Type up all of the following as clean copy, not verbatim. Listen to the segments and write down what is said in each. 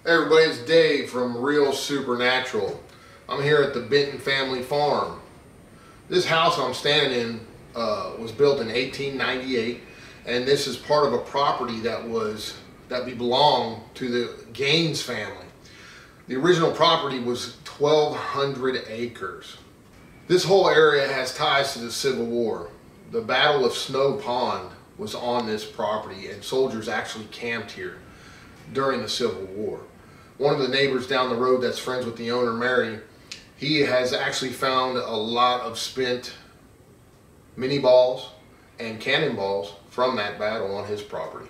Hey everybody, it's Dave from Real Supernatural. I'm here at the Benton family farm. This house I'm standing in was built in 1898, and this is part of a property that belonged to the Gaines family. The original property was 1,200 acres. This whole area has ties to the Civil War. The Battle of Snow Pond was on this property, and soldiers actually camped here during the Civil War. One of the neighbors down the road that's friends with the owner, Mary, he has actually found a lot of spent mini balls and cannonballs from that battle on his property.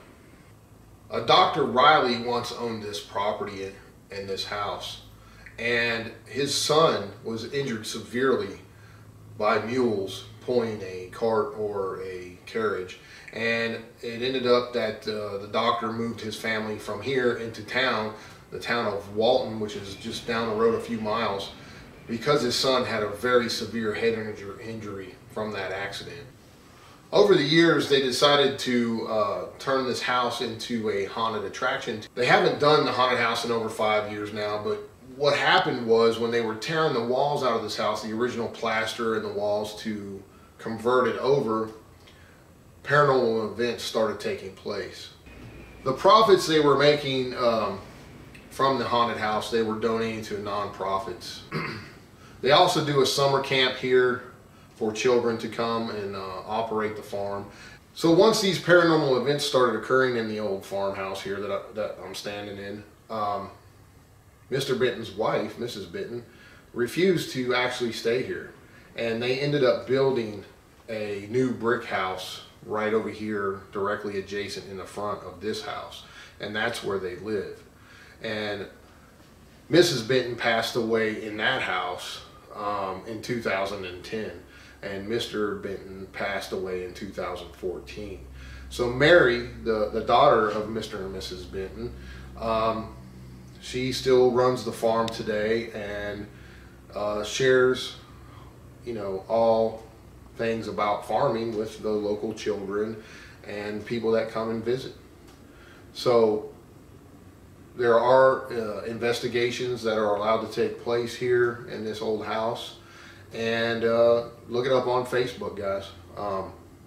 Dr. Riley once owned this property in this house, and his son was injured severely by mules pulling a cart or a carriage, and it ended up that the doctor moved his family from here into town, the town of Walton, which is just down the road a few miles, because his son had a very severe head injury from that accident. Over the years, they decided to turn this house into a haunted attraction. They haven't done the haunted house in over 5 years now, but what happened was when they were tearing the walls out of this house, the original plaster and the walls to convert it over, paranormal events started taking place. The profits they were making from the haunted house, they were donating to nonprofits. They also do a summer camp here for children to come and operate the farm. So once these paranormal events started occurring in the old farmhouse here that I'm standing in, Mr. Benton's wife, Mrs. Benton, refused to actually stay here. And they ended up building a new brick house right over here, directly adjacent in the front of this house. And that's where they live. And Mrs. Benton passed away in that house in 2010. And Mr. Benton passed away in 2014. So Mary, the daughter of Mr. and Mrs. Benton, she still runs the farm today and shares, all things about farming with the local children and people that come and visit. So there are investigations that are allowed to take place here in this old house. And look it up on Facebook, guys.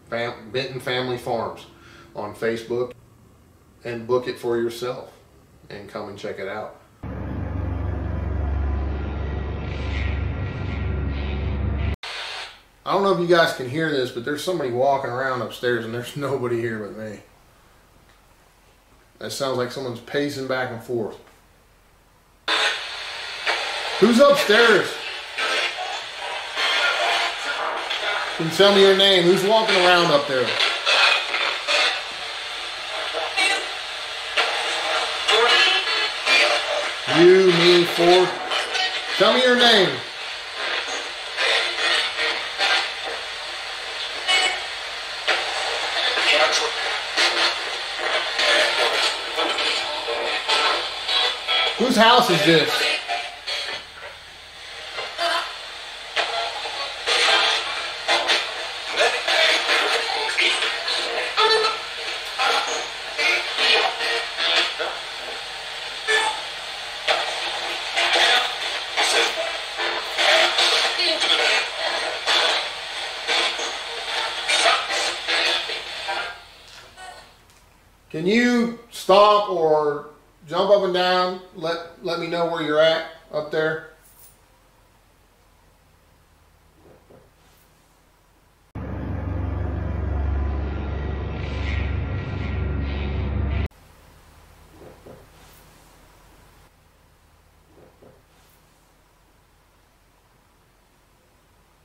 Benton Family Farms on Facebook, and book it for yourself and come and check it out. I don't know if you guys can hear this, but there's somebody walking around upstairs and there's nobody here but me. That sounds like someone's pacing back and forth. Who's upstairs? Can you tell me your name? Who's walking around up there? You, me, Ford. Tell me your name. Whose house is this? Can you stop or jump up and down? Let me know where you're at up there.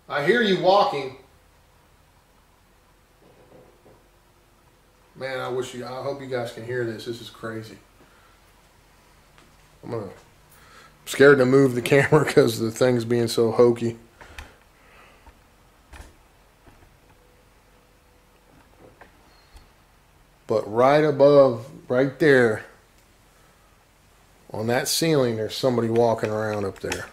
I hear you walking. Man, I hope you guys can hear this. This is crazy. I'm scared to move the camera because the thing's being so hokey. But right above, right there, on that ceiling, there's somebody walking around up there.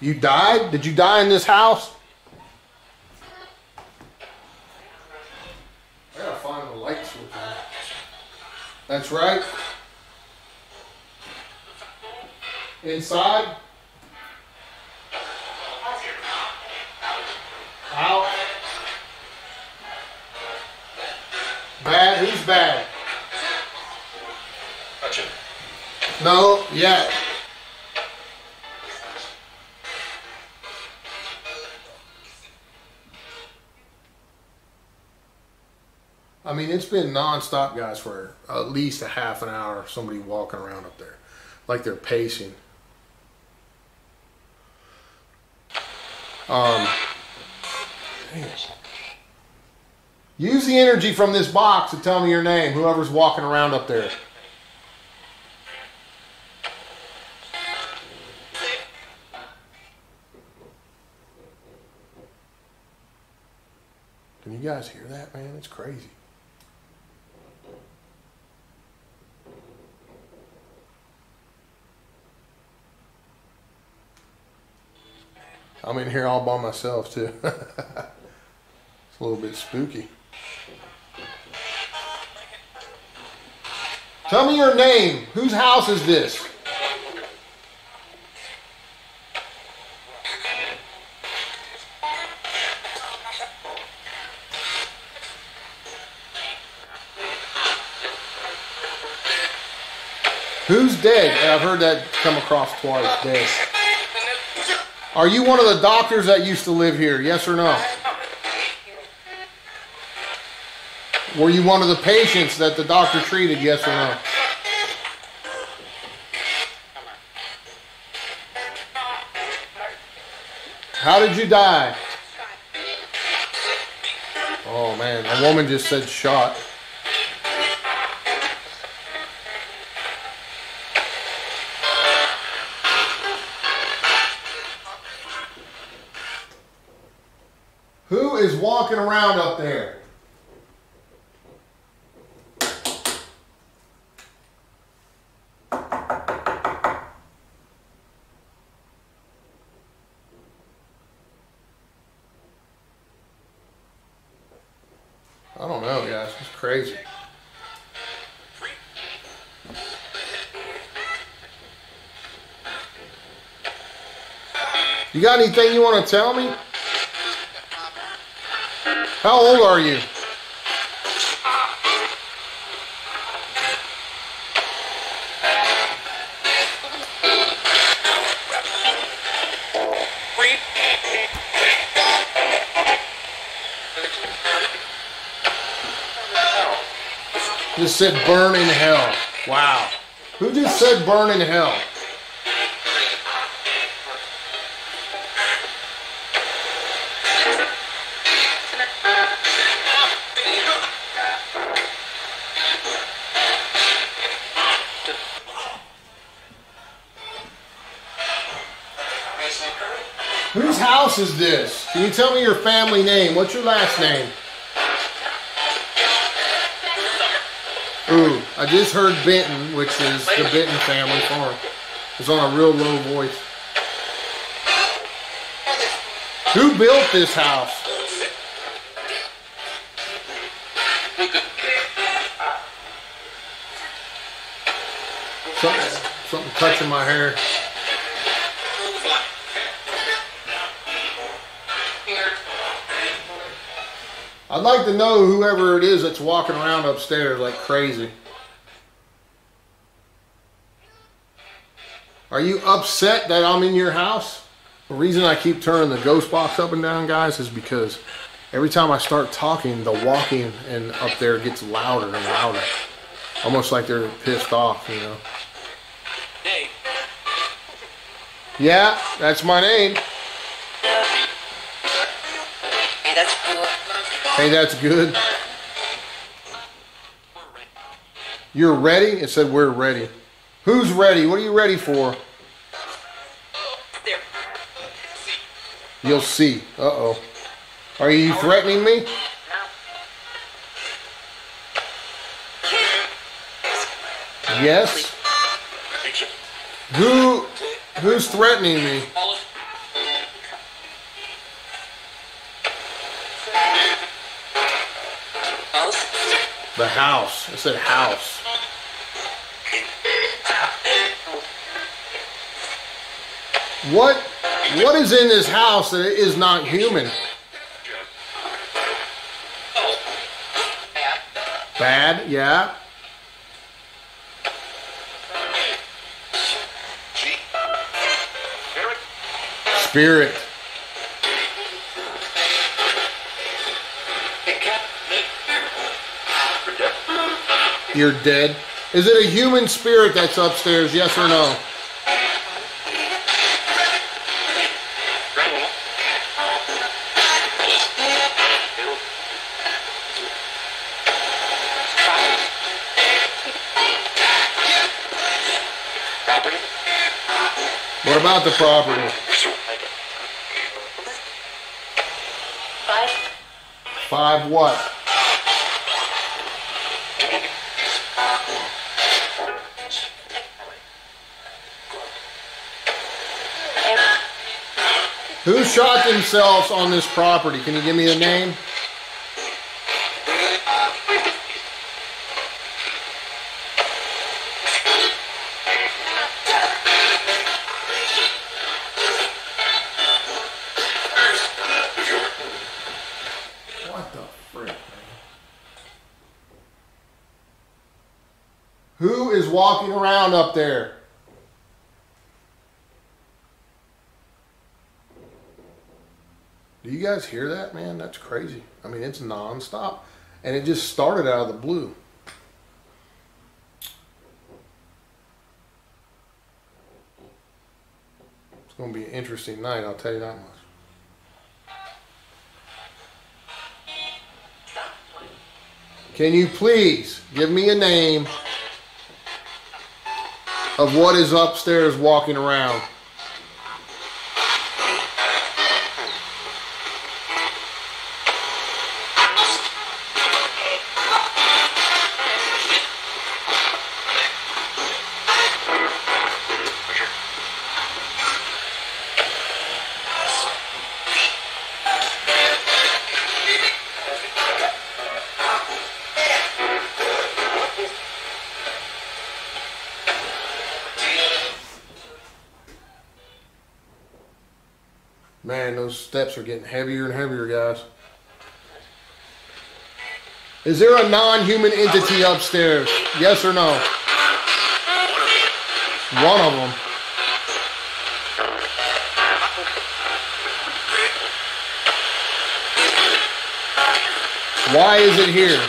You died? Did you die in this house? I gotta find the light switch. That's right. Inside. Out. Bad? Who's bad? No, yeah. I mean, it's been non-stop, guys, for at least a half an hour. Somebody walking around up there, like they're pacing. Use the energy from this box to tell me your name, whoever's walking around up there. Can you guys hear that, man? It's crazy. I'm in here all by myself, too. It's a little bit spooky. Tell me your name. Whose house is this? Who's dead? I've heard that come across twice. Dead. Are you one of the doctors that used to live here? Yes or no? Were you one of the patients that the doctor treated? Yes or no? How did you die? Oh man, a woman just said shot. Who is walking around up there? I don't know, guys. It's crazy. You got anything you want to tell me? How old are you? Just said burn in hell. Wow. Who just said burn in hell? Whose house is this? Can you tell me your family name? What's your last name? Ooh, I just heard Benton, which is the Benton family farm. It's on a real low voice. Who built this house? Something touching my hair. I'd like to know whoever it is that's walking around upstairs like crazy. Are you upset that I'm in your house? The reason I keep turning the ghost box up and down, guys, is because every time I start talking, the walking and up there gets louder and louder. Almost like they're pissed off, you know. Hey. Yeah, that's my name. Hey, that's cool. Hey, that's good. You're ready? It said we're ready. Who's ready? What are you ready for? You'll see. Uh-oh. Are you threatening me? Yes? Who's threatening me? The house. I said house. What is in this house that is not human? Bad, yeah. Spirit. You're dead. Is it a human spirit that's upstairs, yes or no? What about the property? 5. 5 what? Who shot themselves on this property? Can you give me a name? What the frick, man? Who is walking around up there? Do you guys hear that, man? That's crazy. I mean, it's non-stop. And it just started out of the blue. It's going to be an interesting night, I'll tell you that much. Can you please give me a name of what is upstairs walking around? Man, those steps are getting heavier and heavier, guys. Is there a non-human entity upstairs? Yes or no? One of them. Why is it here?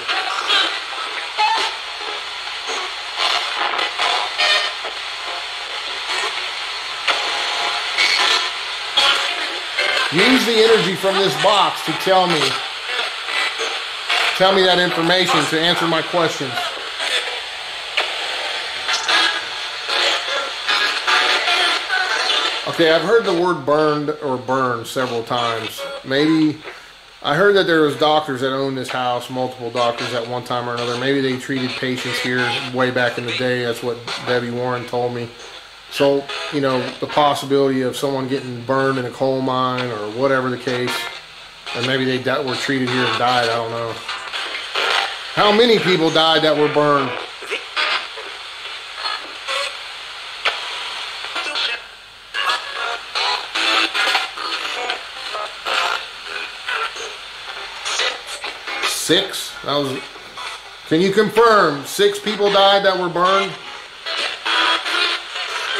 Use the energy from this box to tell me that information to answer my questions. Okay, I've heard the word burned or burned several times. Maybe I heard that there was doctors that owned this house, multiple doctors at one time or another. Maybe they treated patients here way back in the day. That's what Debbie Warren told me. So, you know, the possibility of someone getting burned in a coal mine or whatever the case, and maybe they were treated here and died, I don't know. How many people died that were burned? Six? That was. Can you confirm 6 people died that were burned?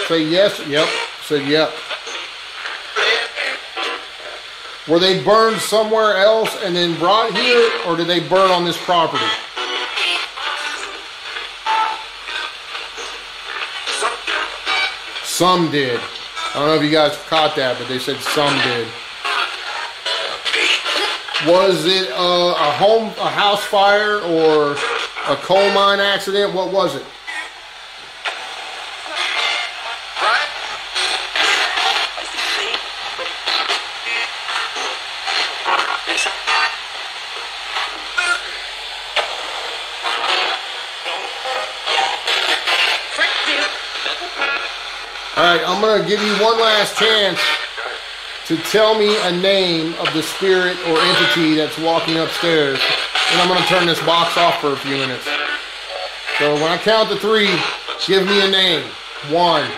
Say yes. Yep. Said yep. Were they burned somewhere else and then brought here, or did they burn on this property? Some did. I don't know if you guys caught that, but they said some did. Was it a house fire or a coal mine accident? What was it? Alright, I'm going to give you one last chance to tell me a name of the spirit or entity that's walking upstairs. And I'm going to turn this box off for a few minutes. So when I count to 3, give me a name. 1,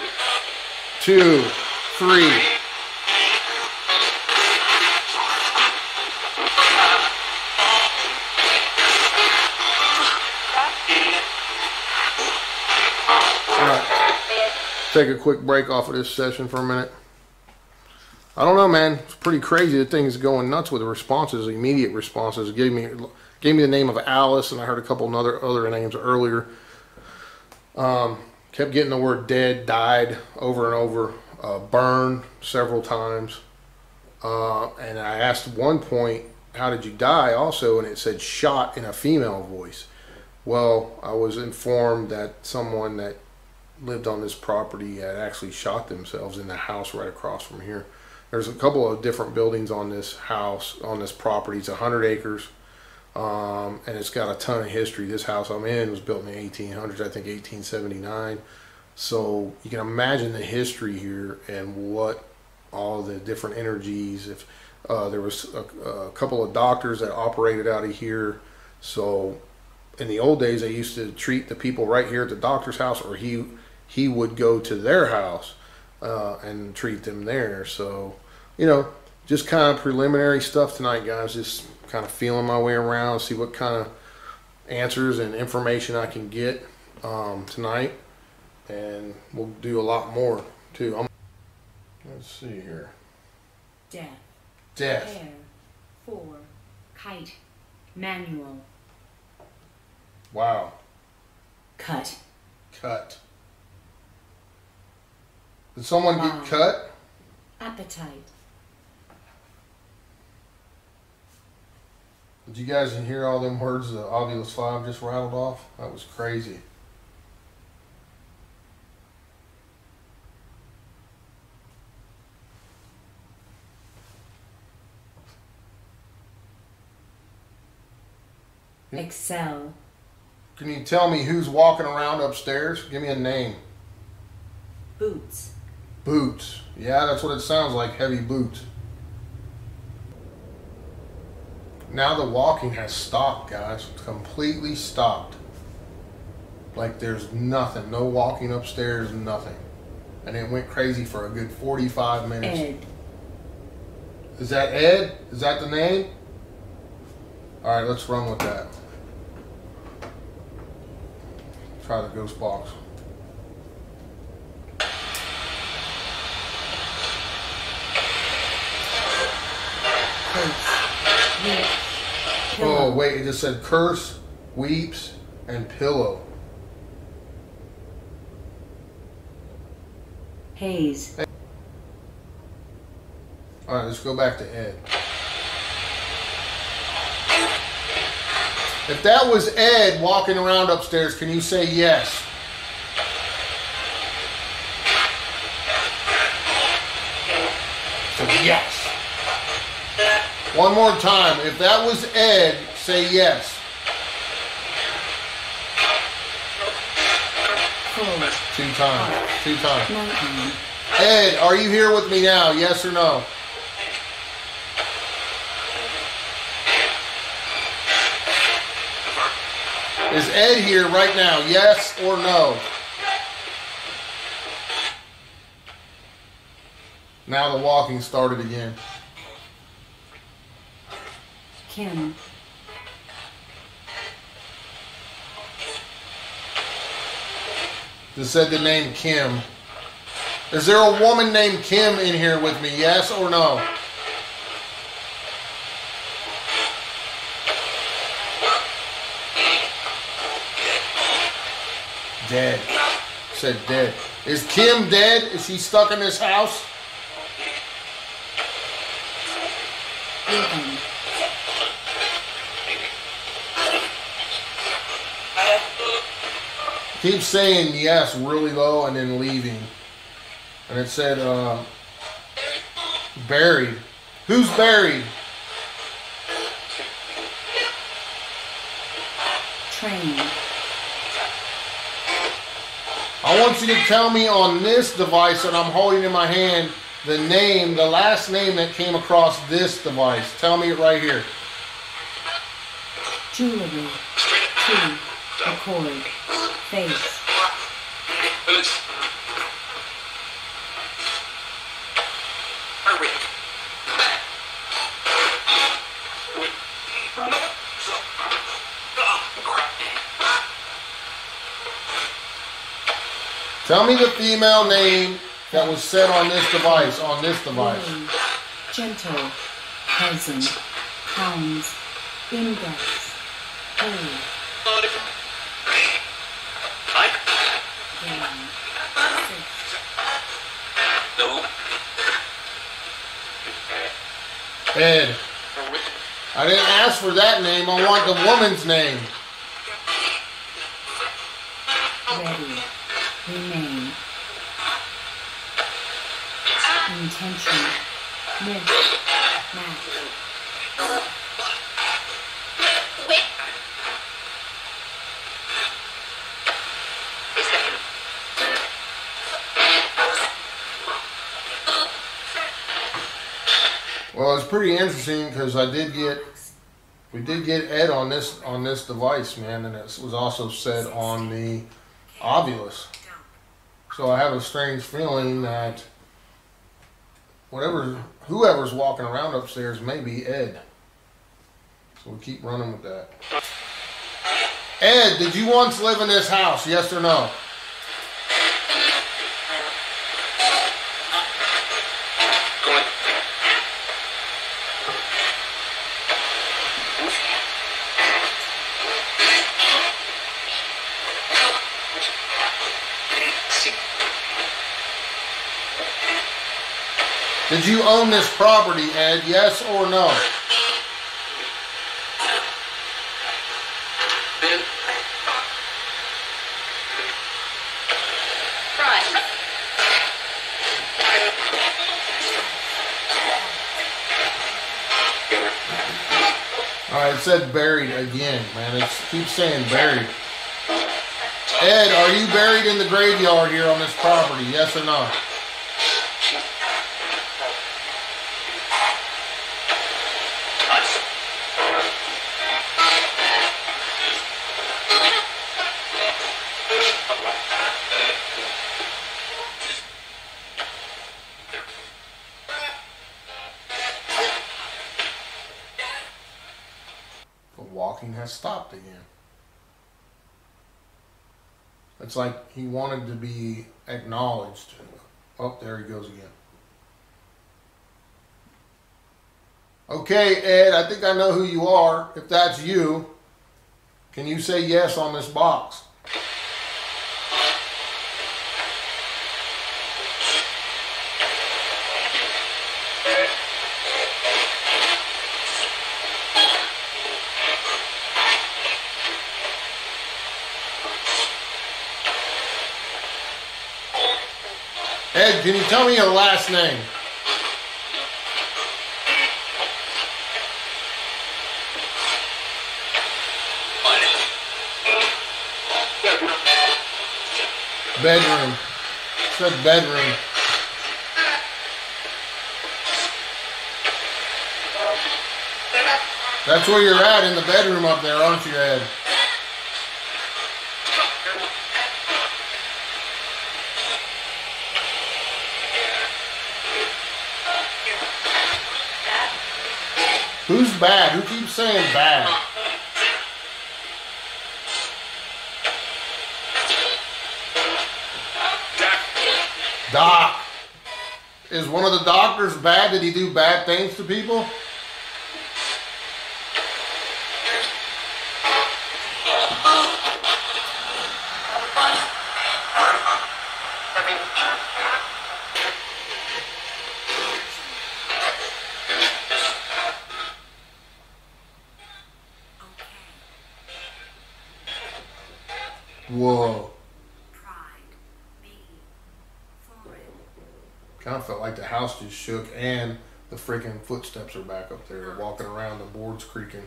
2, 3. Take a quick break off of this session for a minute. I don't know, man. It's pretty crazy. The thing is going nuts with the responses, immediate responses. It gave me the name of Alice, and I heard a couple other names earlier. Kept getting the word dead, died over and over, burned several times. And I asked at one point, how did you die also? And it said shot in a female voice. Well, I was informed that someone that lived on this property had actually shot themselves in the house right across from here. There's a couple of different buildings on this house, on this property. It's 100 acres, and it's got a ton of history. This house I'm in was built in the 1800s, I think 1879. So you can imagine the history here and what all the different energies. If there was a couple of doctors that operated out of here. So in the old days, they used to treat the people right here at the doctor's house, or he would go to their house and treat them there. So, you know, just kind of preliminary stuff tonight, guys. Just kind of feeling my way around, see what kind of answers and information I can get tonight. And we'll do a lot more, too. Let's see here. Death. Death. Hair. 4. Kite. Manual. Wow. Cut. Cut. Did someone Wow. get cut? Appetite. Did you guys hear all them words the Ovilus 5 just rattled off? That was crazy. Excel. Can you tell me who's walking around upstairs? Give me a name. Boots. Boots. Yeah, that's what it sounds like, heavy boots. Now the walking has stopped, guys. It's completely stopped. Like there's nothing. No walking upstairs, nothing. And it went crazy for a good 45 minutes. Ed. Is that Ed? Is that the name? Alright, let's run with that. Try the ghost box. Oh, wait, it just said curse, weeps, and pillow. Haze. Alright, let's go back to Ed. If that was Ed walking around upstairs, can you say yes? So yes. One more time. If that was Ed, say yes. Two times. 2 times. 19. Ed, are you here with me now? Yes or no? Is Ed here right now? Yes or no? Now the walking started again. Kim. Just said the name Kim. Is there a woman named Kim in here with me? Yes or no? Dead. Said dead. Is Kim dead? Is she stuck in this house? Living. Keep saying yes really low and then leaving. And it said buried. Who's buried? Train. I want you to tell me on this device that I'm holding in my hand the name, the last name that came across this device. Tell me it right here. Jewelry. 2. Record. Face. Tell me the female name that was said on this device. Lily. Gentle. Cousin. Pounds. Index. Hold. Down. 6. Ed, I didn't ask for that name. I want the woman's name. Ready. Remain. Intention. Miss. Match. Well, it's pretty interesting because we did get Ed on this device, man, and it was also said on the Ovilus. So I have a strange feeling that whoever's walking around upstairs may be Ed. So we'll keep running with that. Ed, did you once live in this house? Yes or no? Did you own this property, Ed? Yes or no? Alright, it said buried again, man. It keeps saying buried. Ed, are you buried in the graveyard here on this property? Yes or no? The walking has stopped again. It's like he wanted to be acknowledged. Oh, there he goes again. Okay, Ed, I think I know who you are. If that's you, can you say yes on this box? Ed, can you tell me your last name? Bedroom. It said bedroom. That's where you're at, in the bedroom up there, aren't you, Ed? Who's bad? Who keeps saying bad? Doc. Is one of the doctors bad? Did he do bad things to people? Whoa. Kind of felt like the house just shook and the freaking footsteps are back up there. They're walking around, the board's creaking.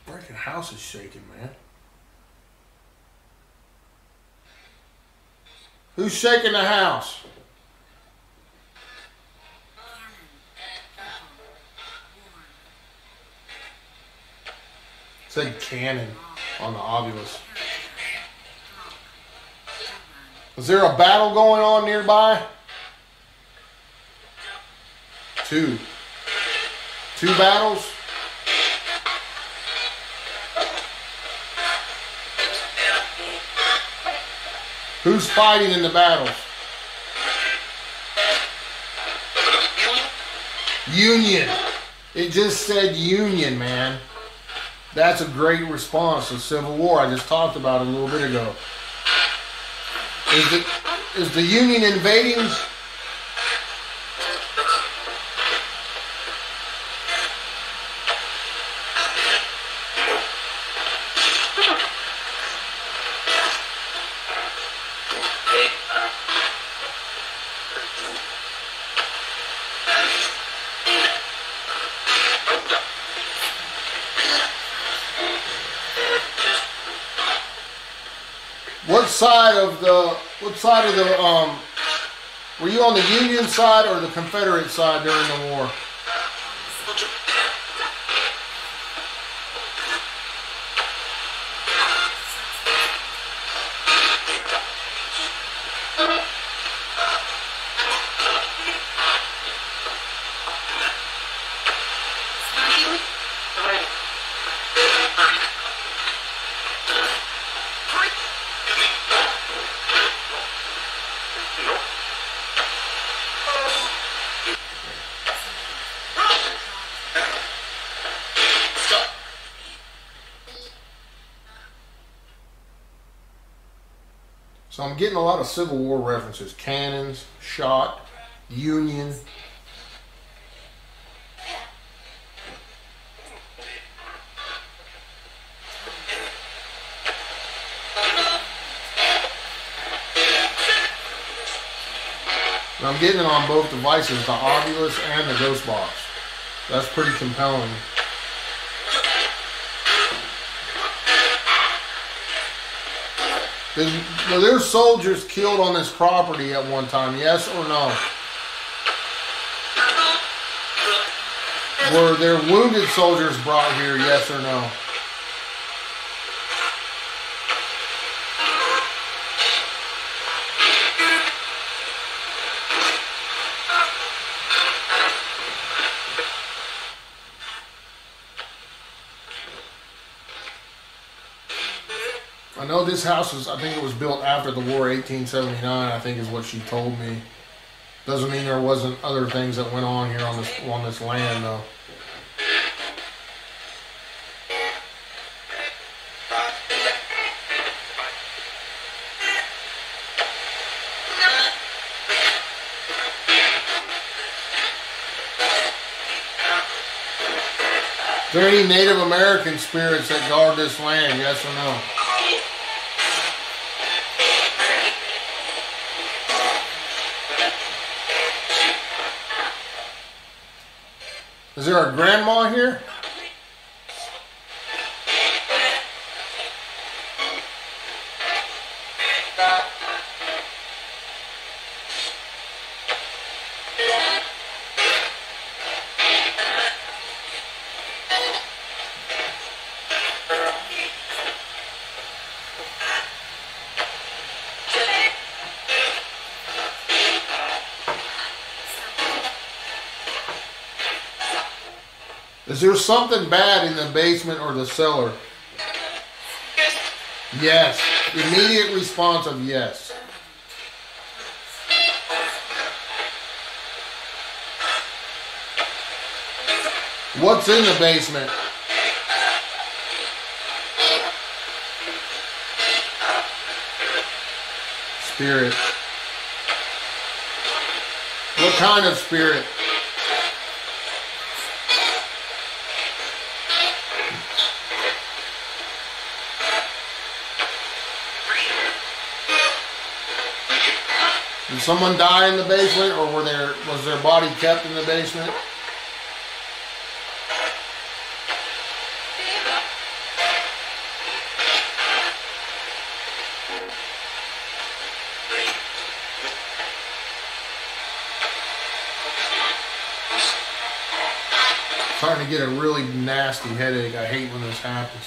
Freaking house house is shaking, man. Who's shaking the house? It said cannon on the Ovilus. Is there a battle going on nearby? Two battles? Who's fighting in the battles? Union. It just said Union, man. That's a great response to Civil War. I just talked about it a little bit ago. Is the Union invading? What side of the were you on the Union side or the Confederate side during the war? So I'm getting a lot of Civil War references. Cannons, shot, Union. And I'm getting it on both devices, the Ovilus and the Ghost Box. That's pretty compelling. Were there soldiers killed on this property at one time, yes or no? Were there wounded soldiers brought here, yes or no? I know this house was, I think it was built after the war, 1879, I think is what she told me. Doesn't mean there wasn't other things that went on here on this land, though. Is there any Native American spirits that guard this land, yes or no? Is there a grandma here? Is there something bad in the basement or the cellar? Yes. Immediate response of yes. What's in the basement? Spirit. What kind of spirit? Did someone die in the basement, or was their body kept in the basement? Starting to get a really nasty headache. I hate when this happens.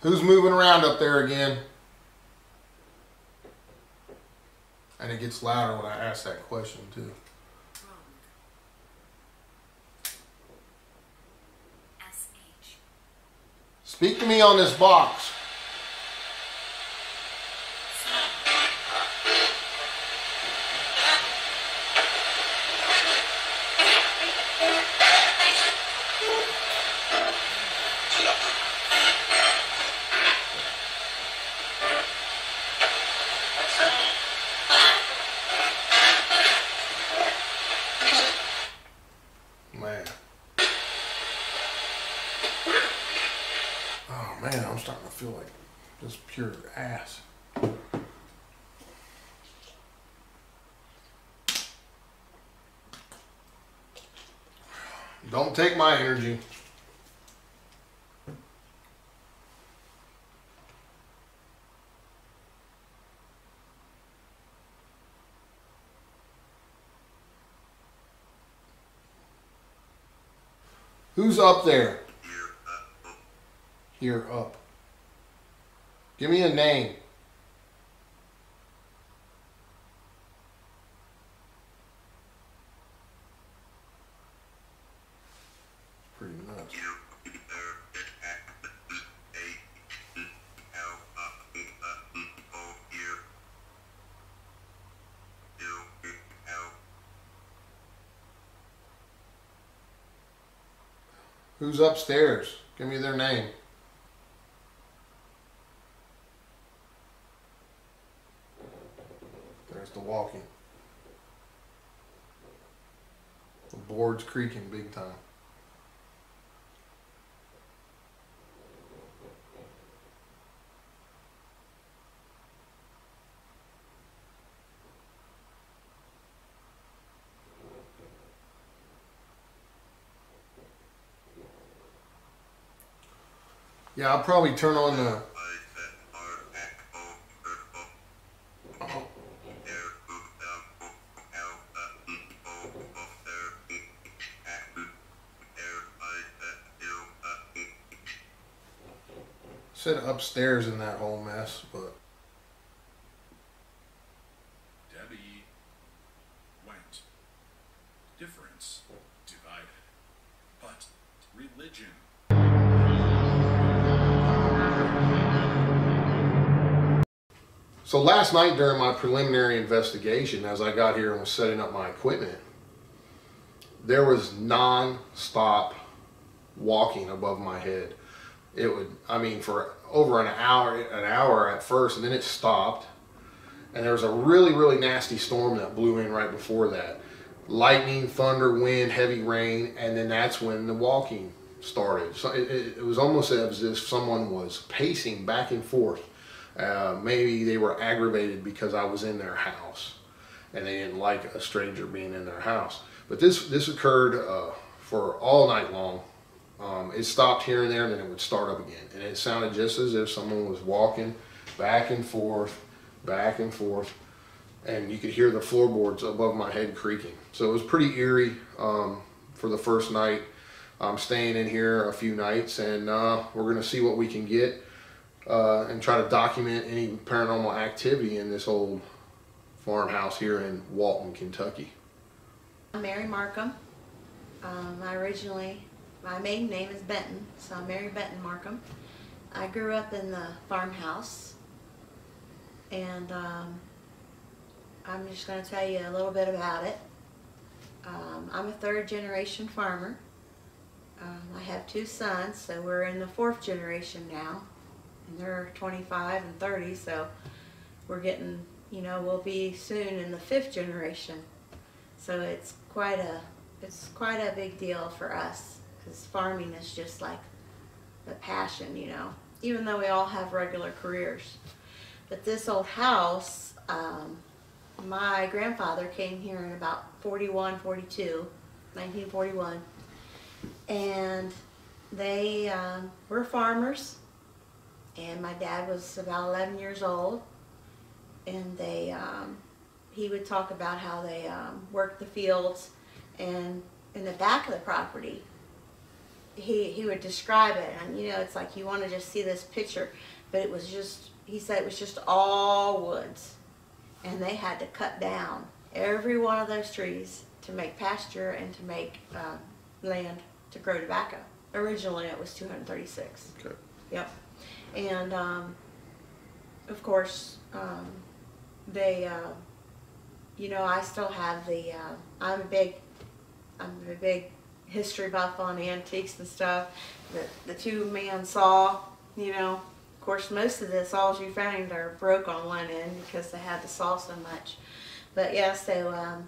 Who's moving around up there again? And it gets louder when I ask that question too. Speak to me on this box. Man. Oh man, I'm starting to feel like just pure ass. Don't take my energy. Who's up there? Here, up. Give me a name. Pretty nuts. Who's upstairs? Give me their name. There's the walking. The board's creaking big time. Yeah, I'll probably turn on the... Said upstairs in that whole mess, but... Debbie went. Difference divided. But religion. So last night during my preliminary investigation, as I got here and was setting up my equipment, there was non-stop walking above my head. It would, I mean, for over an hour at first, and then it stopped. And there was a really, really nasty storm that blew in right before that. Lightning, thunder, wind, heavy rain, and then that's when the walking started. So it was almost as if someone was pacing back and forth. Maybe they were aggravated because I was in their house and they didn't like a stranger being in their house. But this occurred for all night long. It stopped here and there, and then it would start up again. And it sounded just as if someone was walking back and forth, and you could hear the floorboards above my head creaking. So it was pretty eerie for the first night. I'm staying in here a few nights, and we're going to see what we can get and try to document any paranormal activity in this old farmhouse here in Walton, Kentucky. I'm Mary Markham. My maiden name is Benton, so I'm Mary Benton Markham. I grew up in the farmhouse, and I'm just going to tell you a little bit about it. I'm a third-generation farmer. I have two sons, so we're in the fourth generation now, and they're 25 and 30, so we're getting, you know, we'll be soon in the fifth generation. So it's quite a big deal for us, because farming is just like the passion, you know, even though we all have regular careers. But this old house, my grandfather came here in about 1941, and they were farmers, and my dad was about 11 years old, and he would talk about how they worked the fields, and in the back of the property, he would describe it, and you know, it's like you want to just see this picture, but it was just, he said it was just all woods, and they had to cut down every one of those trees to make pasture and to make land to grow tobacco. Originally it was 236. Okay. Yep. And of course they you know, I still have the I'm a big history buff on antiques and stuff. The two-man saw, you know, of course most of the saws you found are broke on one end because they had the saw so much. But yeah, so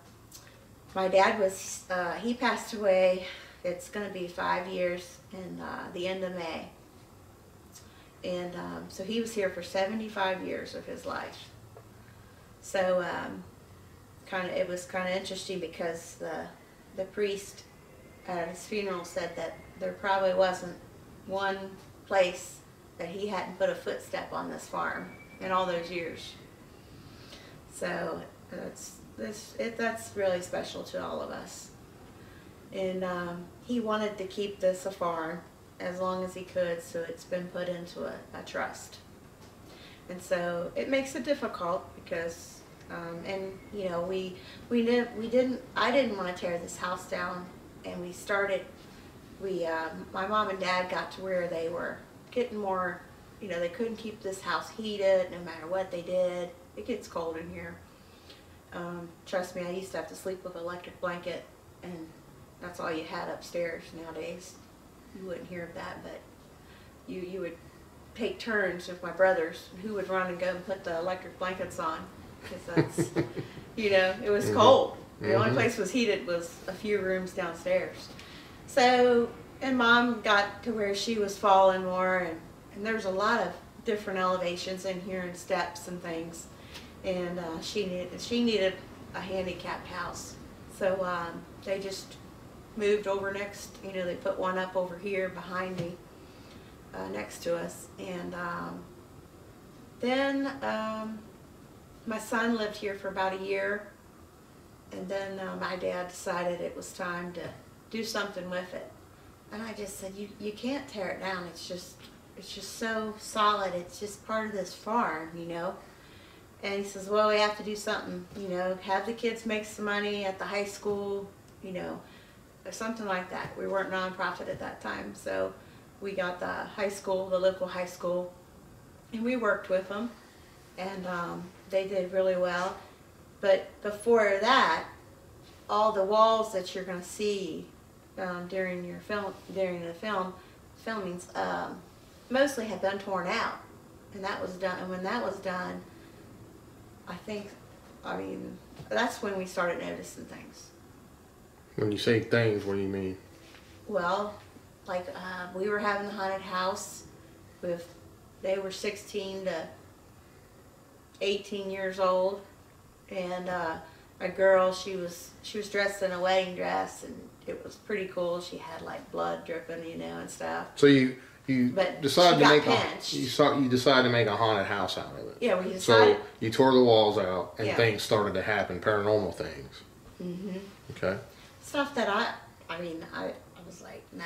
my dad was, he passed away, it's going to be 5 years in the end of May. And so he was here for 75 years of his life. So it was kind of interesting because the priest at his funeral said that there probably wasn't one place that he hadn't put a footstep on this farm in all those years. So that's really special to all of us. And he wanted to keep this a farm as long as he could, so it's been put into a trust. And so it makes it difficult because, and you know, I didn't want to tear this house down, and my mom and dad got to where they were getting more, you know, they couldn't keep this house heated no matter what they did. It gets cold in here. Trust me, I used to have to sleep with an electric blanket, and that's all you had upstairs. Nowadays you wouldn't hear of that, but you would take turns with my brothers who would run and go and put the electric blankets on, because that's you know, it was cold. The only place was heated was a few rooms downstairs. So, and Mom got to where she was falling more, and there's a lot of different elevations in here and steps and things, and she needed a handicapped house. So they just moved over next, you know, they put one up over here behind me, next to us. And then my son lived here for about a year, and then my dad decided it was time to do something with it. And I just said, you can't tear it down. It's just so solid. It's just part of this farm, you know. And he says, well, we have to do something, you know, have the kids make some money at the high school, you know, or something like that. We weren't nonprofit at that time, so we got the high school, the local high school, and we worked with them, and they did really well. But before that, all the walls that you're going to see during the filmings, mostly had been torn out, and that was done. And when that was done, I mean, that's when we started noticing things. When you say things, what do you mean? Well, like we were having the haunted house with, they were 16 to 18 years old, and a girl, she was dressed in a wedding dress, and it was pretty cool. She had like blood dripping, you know, and stuff. So you But decided she to got make pinched. you decided to make a haunted house out of it. Yeah, we decided. So you tore the walls out, and Yeah. things started to happen, paranormal things. Mm-hmm. Okay. Stuff that I mean, I was like, no,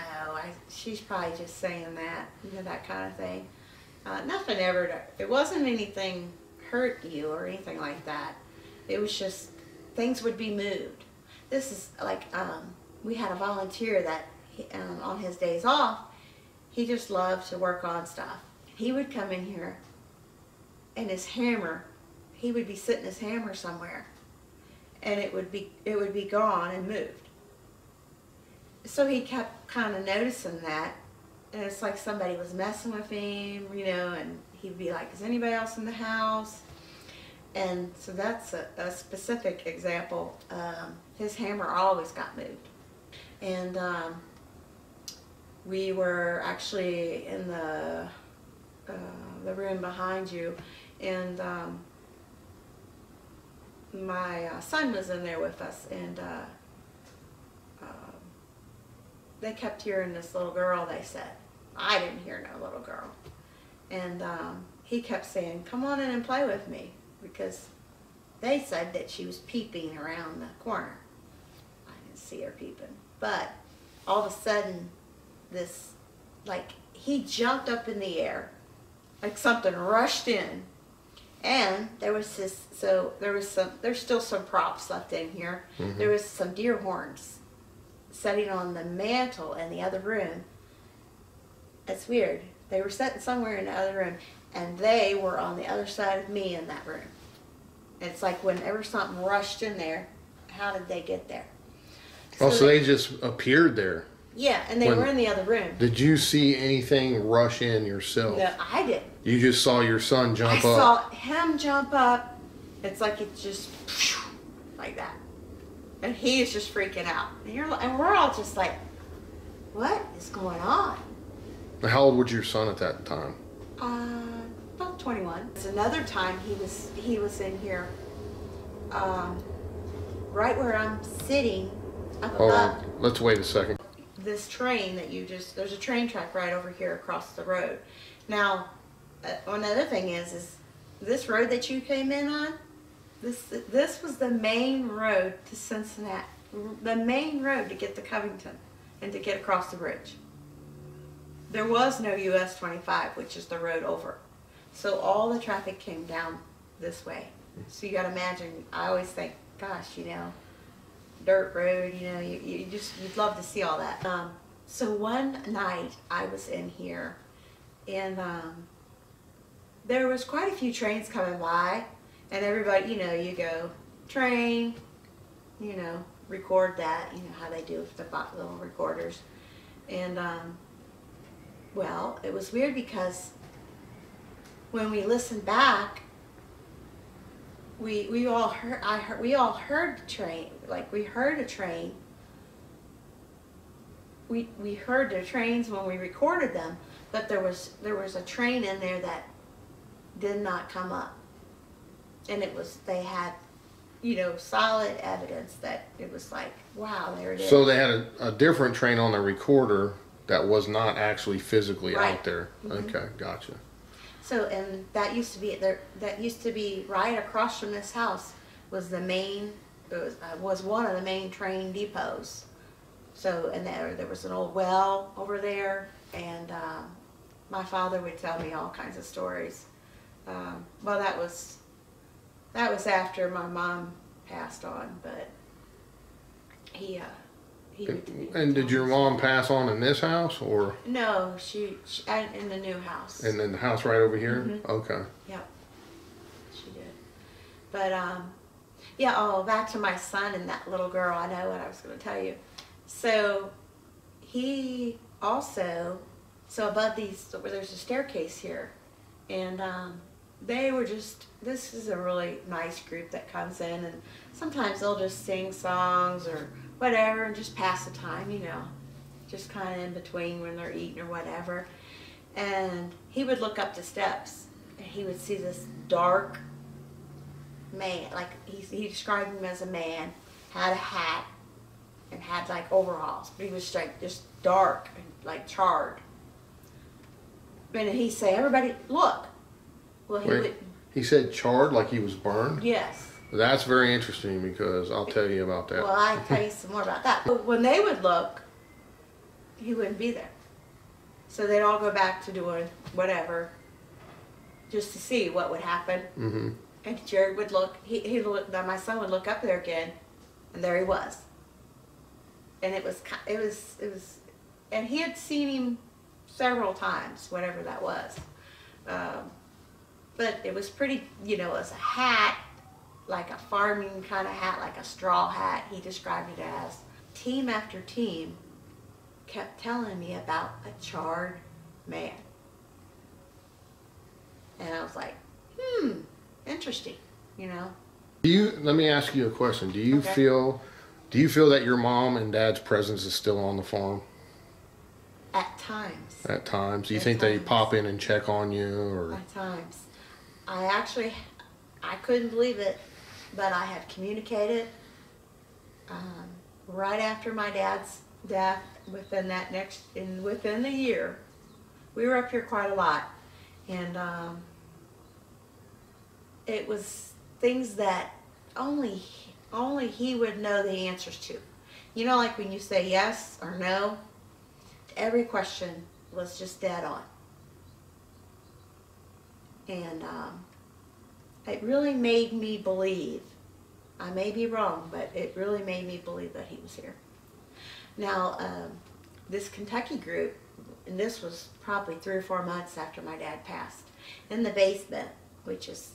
she's probably just saying that, you know, that kind of thing. Nothing ever, it wasn't anything hurt you or anything like that. It was just, things would be moved. This is like, we had a volunteer that, on his days off, he just loved to work on stuff. He would come in here, and his hammer, he would be sitting his hammer somewhere, and it would be gone and moved. So he kept kind of noticing that, and it's like somebody was messing with him, you know, and he'd be like, is anybody else in the house? And so that's a specific example. His hammer always got moved. And we were actually in the room behind you, and my son was in there with us, and they kept hearing this little girl, they said. I didn't hear no little girl. And he kept saying, come on in and play with me, because they said that she was peeping around the corner. I didn't see her peeping. But all of a sudden, this, like, he jumped up in the air, like something rushed in. And there was this, so there's still some props left in here. Mm-hmm. There was some deer horns sitting on the mantle in the other room. It's weird. They were sitting somewhere in the other room, and they were on the other side of me in that room. It's like whenever something rushed in there, how did they get there? So they just appeared there. Yeah, and they were in the other room. Did you see anything rush in yourself? No, I didn't. You just saw your son jump up. I saw him jump up. It's like it just like that, and he is just freaking out. And we're all just like, "What is going on?" How old was your son at that time? About 21. It's another time he was in here, right where I'm sitting up Hold above. on. Let's wait a second. This train that there's a train track right over here across the road. Now, another thing is this road that you came in on, this was the main road to Cincinnati, the main road to get to Covington and to get across the bridge. There was no US 25, which is the road over. So all the traffic came down this way. So you got to imagine, I always think, gosh, dirt road, you'd love to see all that. So one night I was in here, and there was quite a few trains coming by, and everybody, you go, train, record that, how they do with the little recorders. And, well, it was weird because when we listened back, we all heard the train. Like, we heard a train. We heard the trains when we recorded them, but there was a train in there that did not come up, and they had solid evidence that it was like, wow, there it is. So they had a different train on the recorder that was not actually physically Right. out there. Mm-hmm. Okay, gotcha. So, and that used to be there. That used to be right across from this house was the main. It was one of the main train depots. So, and there was an old well over there, and my father would tell me all kinds of stories. Well, that was after my mom passed on, but he would. And did your mom pass on in this house, or? No, she in the new house. And then the house right over here? Mhm. Okay. Yep, she did. But yeah. Oh, back to my son and that little girl. I know what I was going to tell you. So he also, above there's a staircase here, and they were just. This is a really nice group that comes in, and sometimes they'll just sing songs or whatever and just pass the time, just kind of in between when they're eating or whatever. And he would look up the steps and he would see this dark man, like he described him as a man, had a hat and had like overalls, but he was like just dark and like charred. And he'd say, everybody look. Well, He said charred, like he was burned? Yes. That's very interesting, because I'll tell you about that. Well, I'll tell you some more about that. But when they would look, he wouldn't be there. So they'd all go back to doing whatever, just to see what would happen. Mm-hmm. And Jared would look. My son would look up there again, and there he was. And it was, and he had seen him several times, whatever that was. But it was pretty, it was a hat, like a farming kind of hat, like a straw hat, he described it as. Team after team kept telling me about a charred man. And I was like, interesting, Let me ask you a question. Do you feel that your mom and dad's presence is still on the farm? At times. At times. Do you At think they times. pop in and check on you, or? At times. I couldn't believe it, but I have communicated right after my dad's death within within the year. We were up here quite a lot, and it was things that only he would know the answers to. You know, like when you say yes or no, every question was just dead on. And it really made me believe, I may be wrong, but it really made me believe that he was here. Now, this Kentucky group, and this was probably 3 or 4 months after my dad passed, in the basement, which is,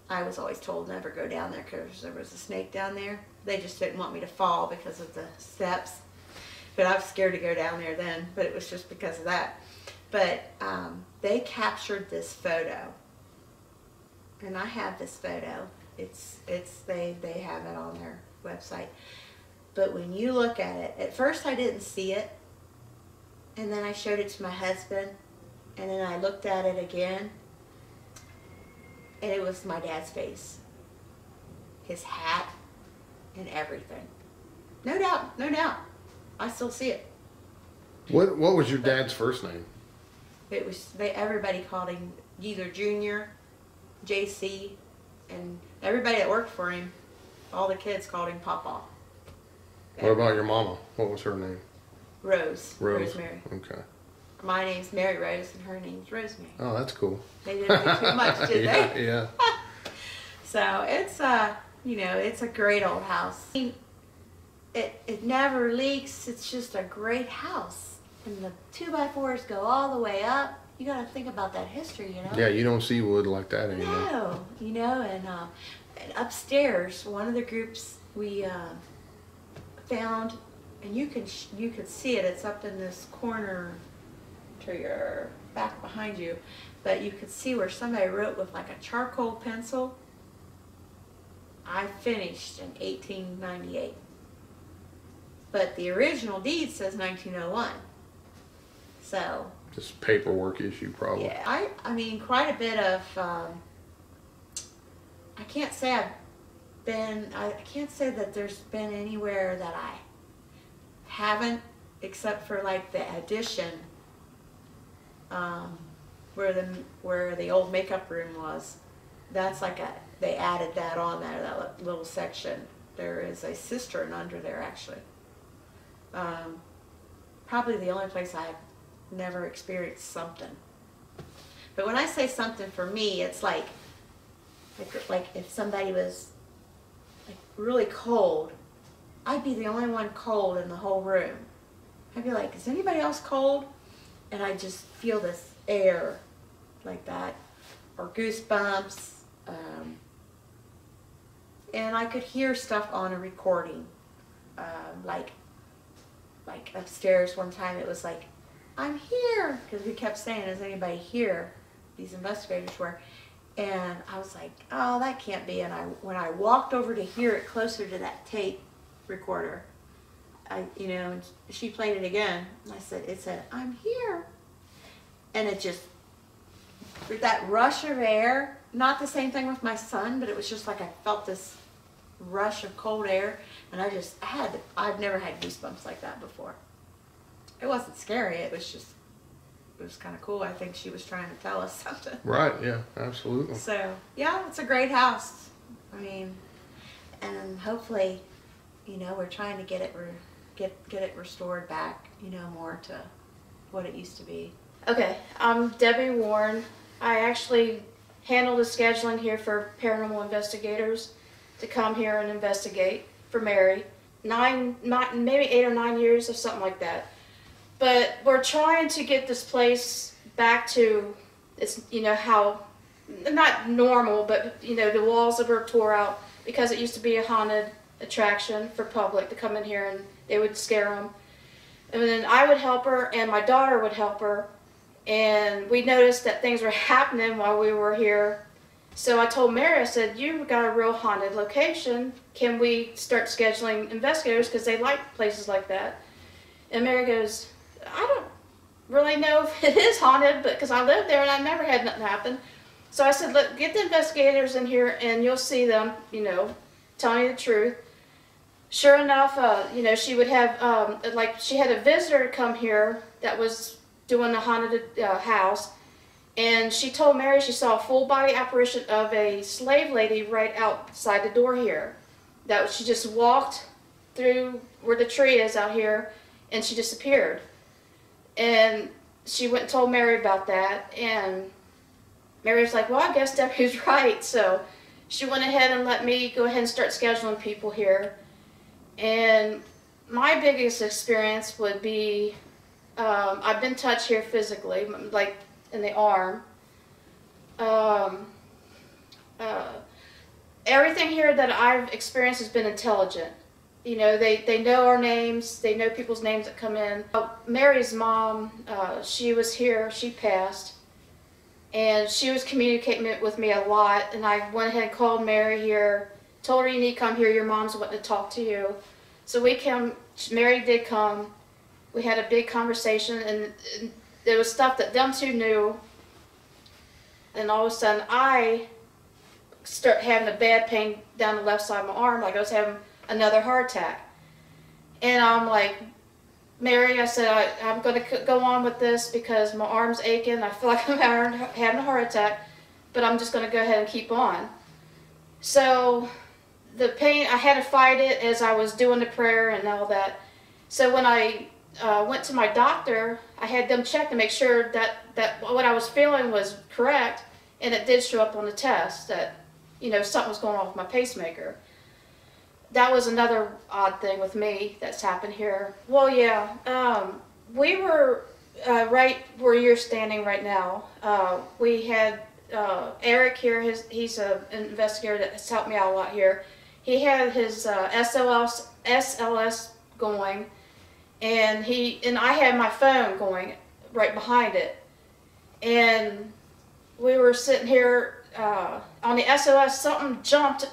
I was always told never go down there because there was a snake down there. They just didn't want me to fall because of the steps. But I was scared to go down there then, but it was just because of that. But they captured this photo, and I have this photo. They have it on their website. But when you look at it, at first I didn't see it, and then I showed it to my husband, and then I looked at it again, and it was my dad's face, his hat, and everything. No doubt, no doubt. I still see it. What was your dad's first name? It was, everybody called him either Junior, JC, and everybody that worked for him, all the kids called him Papa. What about your mama? What was her name? Rose. Rose. Rosemary. Okay. My name's Mary Rose, and her name's Rosemary. Oh, that's cool. They didn't do too much, did yeah, they? Yeah. So it's it's a great old house. I mean, it never leaks. It's just a great house, and the 2x4s go all the way up. You got to think about that history, you know. Yeah, you don't see wood like that anymore. No, and upstairs, one of the groups we found, and you could see it. It's up in this corner to your back behind you, but you could see where somebody wrote with like a charcoal pencil. I finished in 1898, but the original deed says 1901. So. Just paperwork issue, probably. Yeah, I mean, quite a bit of. I can't say I can't say that there's been anywhere that I haven't, except for like the addition, where the old makeup room was. That's like they added that on there, that little section. There is a cistern under there, actually. Probably the only place I've never experienced something. But when I say something, for me, it's like if somebody was like really cold, I'd be the only one cold in the whole room. I'd be like, is anybody else cold? And I just feel this air like that, or goosebumps. And I could hear stuff on a recording, like upstairs one time. It was like, I'm here, because we kept saying, is anybody here? These investigators were. And I was like, oh, that can't be. And when I walked over to hear it closer to that tape recorder, and she played it again. And it said, I'm here. And it just, with that rush of air, not the same thing with my son, but it was just like I felt this rush of cold air. And I've never had goosebumps like that before. It wasn't scary, it was kind of cool. I think she was trying to tell us something. Right, yeah, absolutely. So, yeah, it's a great house. I mean, and hopefully, we're trying to get it restored back, more to what it used to be. Okay, I'm Debbie Warren. I actually handle the scheduling here for paranormal investigators to come here and investigate for Mary. Maybe 8 or 9 years or something like that. But we're trying to get this place back to, it's, how, not normal, but, the walls that were tore out because it used to be a haunted attraction for public to come in here and they would scare them. And then I would help her and my daughter would help her. And we noticed that things were happening while we were here. So I told Mary, I said, you've got a real haunted location. Can we start scheduling investigators? Because they like places like that. And Mary goes, I don't really know if it is haunted, but because I lived there and I never had nothing happen. So I said, look, get the investigators in here and you'll see them, telling you the truth. sure enough, you know, she would have, like, she had a visitor come here that was doing a haunted house, and she told Mary she saw a full body apparition of a slave lady right outside the door here. That she just walked through where the tree is out here, and she disappeared. And she went and told Mary about that, and Mary was like, well, I guess Debbie's right. So she went ahead and let me go ahead and start scheduling people here. And my biggest experience would be, I've been touched here physically, like in the arm. Everything here that I've experienced has been intelligent. You know, they know our names, they know people's names that come in. Mary's mom, she was here, she passed, and she was communicating with me a lot, and I went ahead and called Mary here, told her you need to come here, your mom's wanting to talk to you. So we came, Mary did come, we had a big conversation, and there was stuff that them two knew, and all of a sudden I start having a bad pain down the left side of my arm, like I was having another heart attack. And I'm like, Mary, I said, I'm going to go on with this because my arm's aching. I feel like I'm having a heart attack, but I'm just going to go ahead and keep on. So the pain, I had to fight it as I was doing the prayer and all that. So when I went to my doctor, I had them check to make sure that what I was feeling was correct, and it did show up on the test that, you know, something was going on with my pacemaker. That was another odd thing with me that's happened here. Well, yeah, we were right where you're standing right now. We had Eric here, he's an investigator that has helped me out a lot here. He had his SLS going, and I had my phone going right behind it. And we were sitting here on the SOS, something jumped,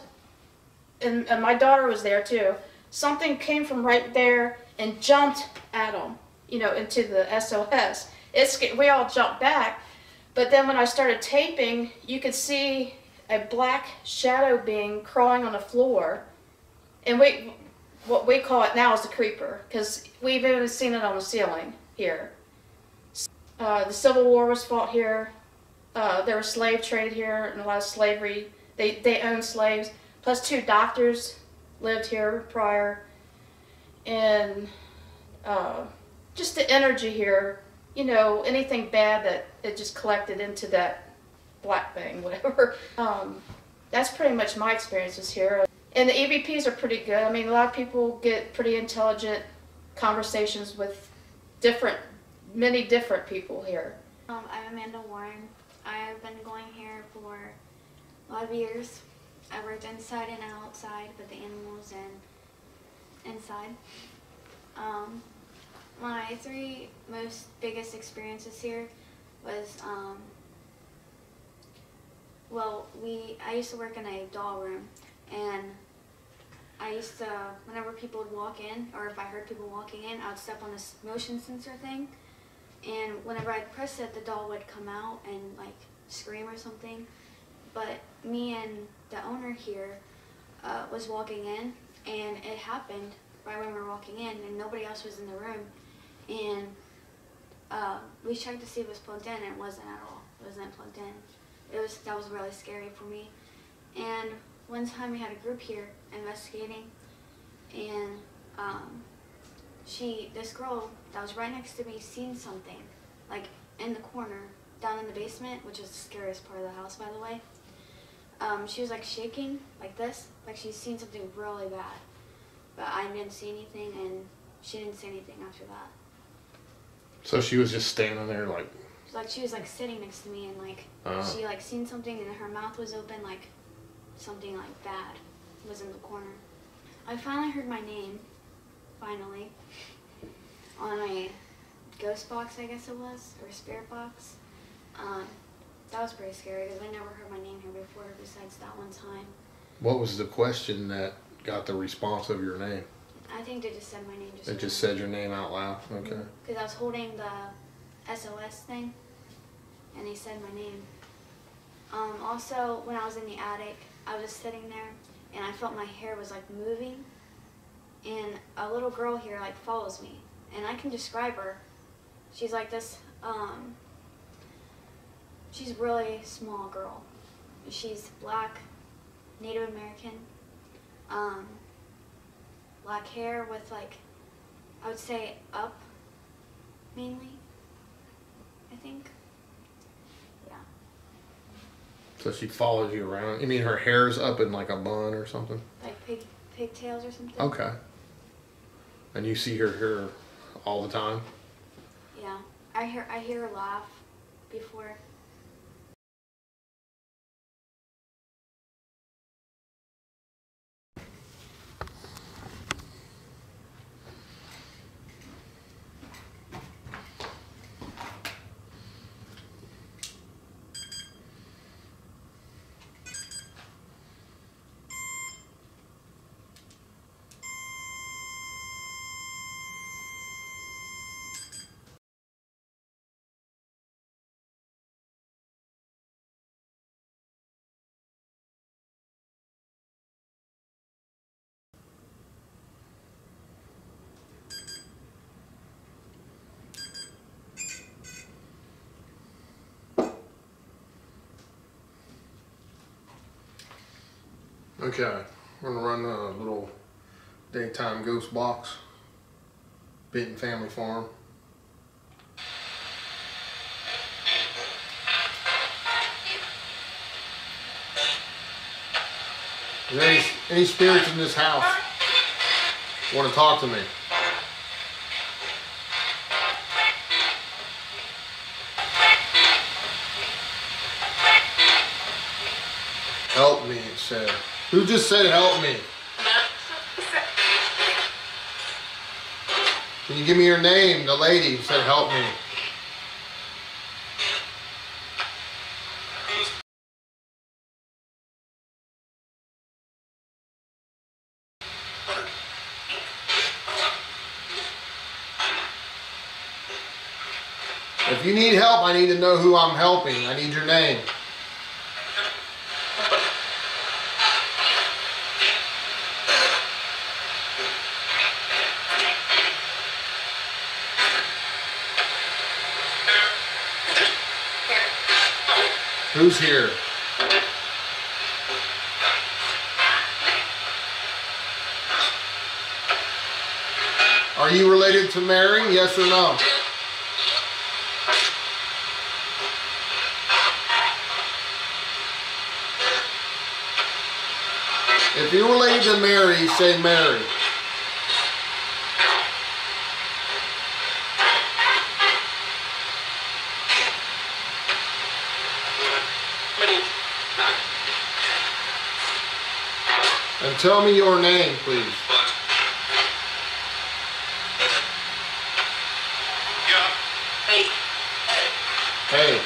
and my daughter was there too. Something came from right there and jumped at him, you know, into the SOS. We all jumped back, but then when I started taping, you could see a black shadow being crawling on the floor, and what we call it now is the creeper, because we've even seen it on the ceiling here. The Civil War was fought here. There was slave trade here and a lot of slavery. They owned slaves. Plus 2 doctors lived here prior. And just the energy here, you know, anything bad that it just collected into that black thing, whatever. That's pretty much my experiences here. And the EVPs are pretty good. I mean, a lot of people get pretty intelligent conversations with many different people here. I'm Amanda Warren. I've been going here for a lot of years. I worked inside and outside with the animals and inside. My 3 most biggest experiences here was, well, I used to work in a doll room, and I used to, whenever people would walk in, or if I heard people walking in, I would step on this motion sensor thing, and whenever I'd press it, the doll would come out and like scream or something. But me and the owner here was walking in, and it happened right when we were walking in, and nobody else was in the room. And we checked to see if it was plugged in, and it wasn't at all. It wasn't plugged in. That was really scary for me. And one time we had a group here investigating, and this girl that was right next to me seen something, like in the corner, down in the basement, which is the scariest part of the house, by the way. She was like shaking like this, like she'd seen something really bad. But I didn't see anything, and she didn't say anything after that. So she was just standing there like she was like sitting next to me, and like she like seen something, and her mouth was open, like something like bad was in the corner. I finally heard my name, finally, on a ghost box, I guess it was, or a spirit box. That was pretty scary because I never heard my name here before besides that one time. What was the question that got the response of your name? I think they just said my name. It just said your name out loud? Okay. Because I was holding the SOS thing, and they said my name. Also, when I was in the attic, I was just sitting there, and I felt my hair was like moving, and a little girl here like follows me, and I can describe her. She's like this. She's a really small girl. She's black, Native American, black hair with like, I would say up mainly, I think. Yeah. So she follows you around. You mean her hair's up in like a bun or something? Like pigtails or something. Okay. And you see her here all the time? Yeah. I hear her laugh before. Okay, we're gonna run a little daytime ghost box. Benton Family Farm. Is there any spirits in this house want to talk to me? Help me, it said. Who just said help me? Can you give me your name? The lady said help me. If you need help, I need to know who I'm helping. I need your name. Who's here? Are you related to Mary? Yes or no? If you're related to Mary, say Mary. And tell me your name, please. Hey,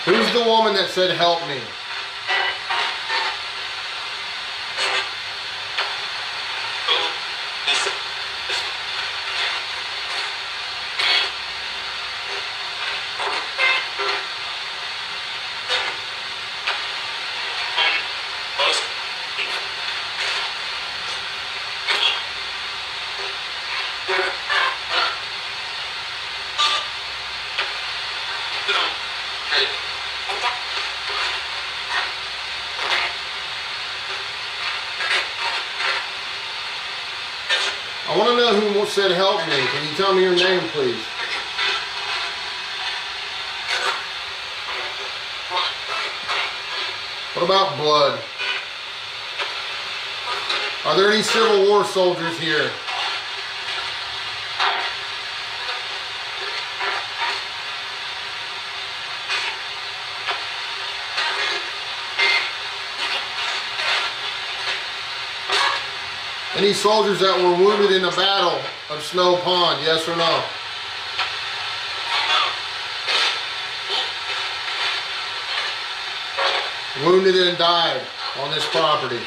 who's the woman that said help me? I want to know who said help me. Can you tell me your name, please? What about blood? Are there any Civil War soldiers here? Any soldiers that were wounded in the battle of Snow Pond, yes or no? Wounded and died on this property.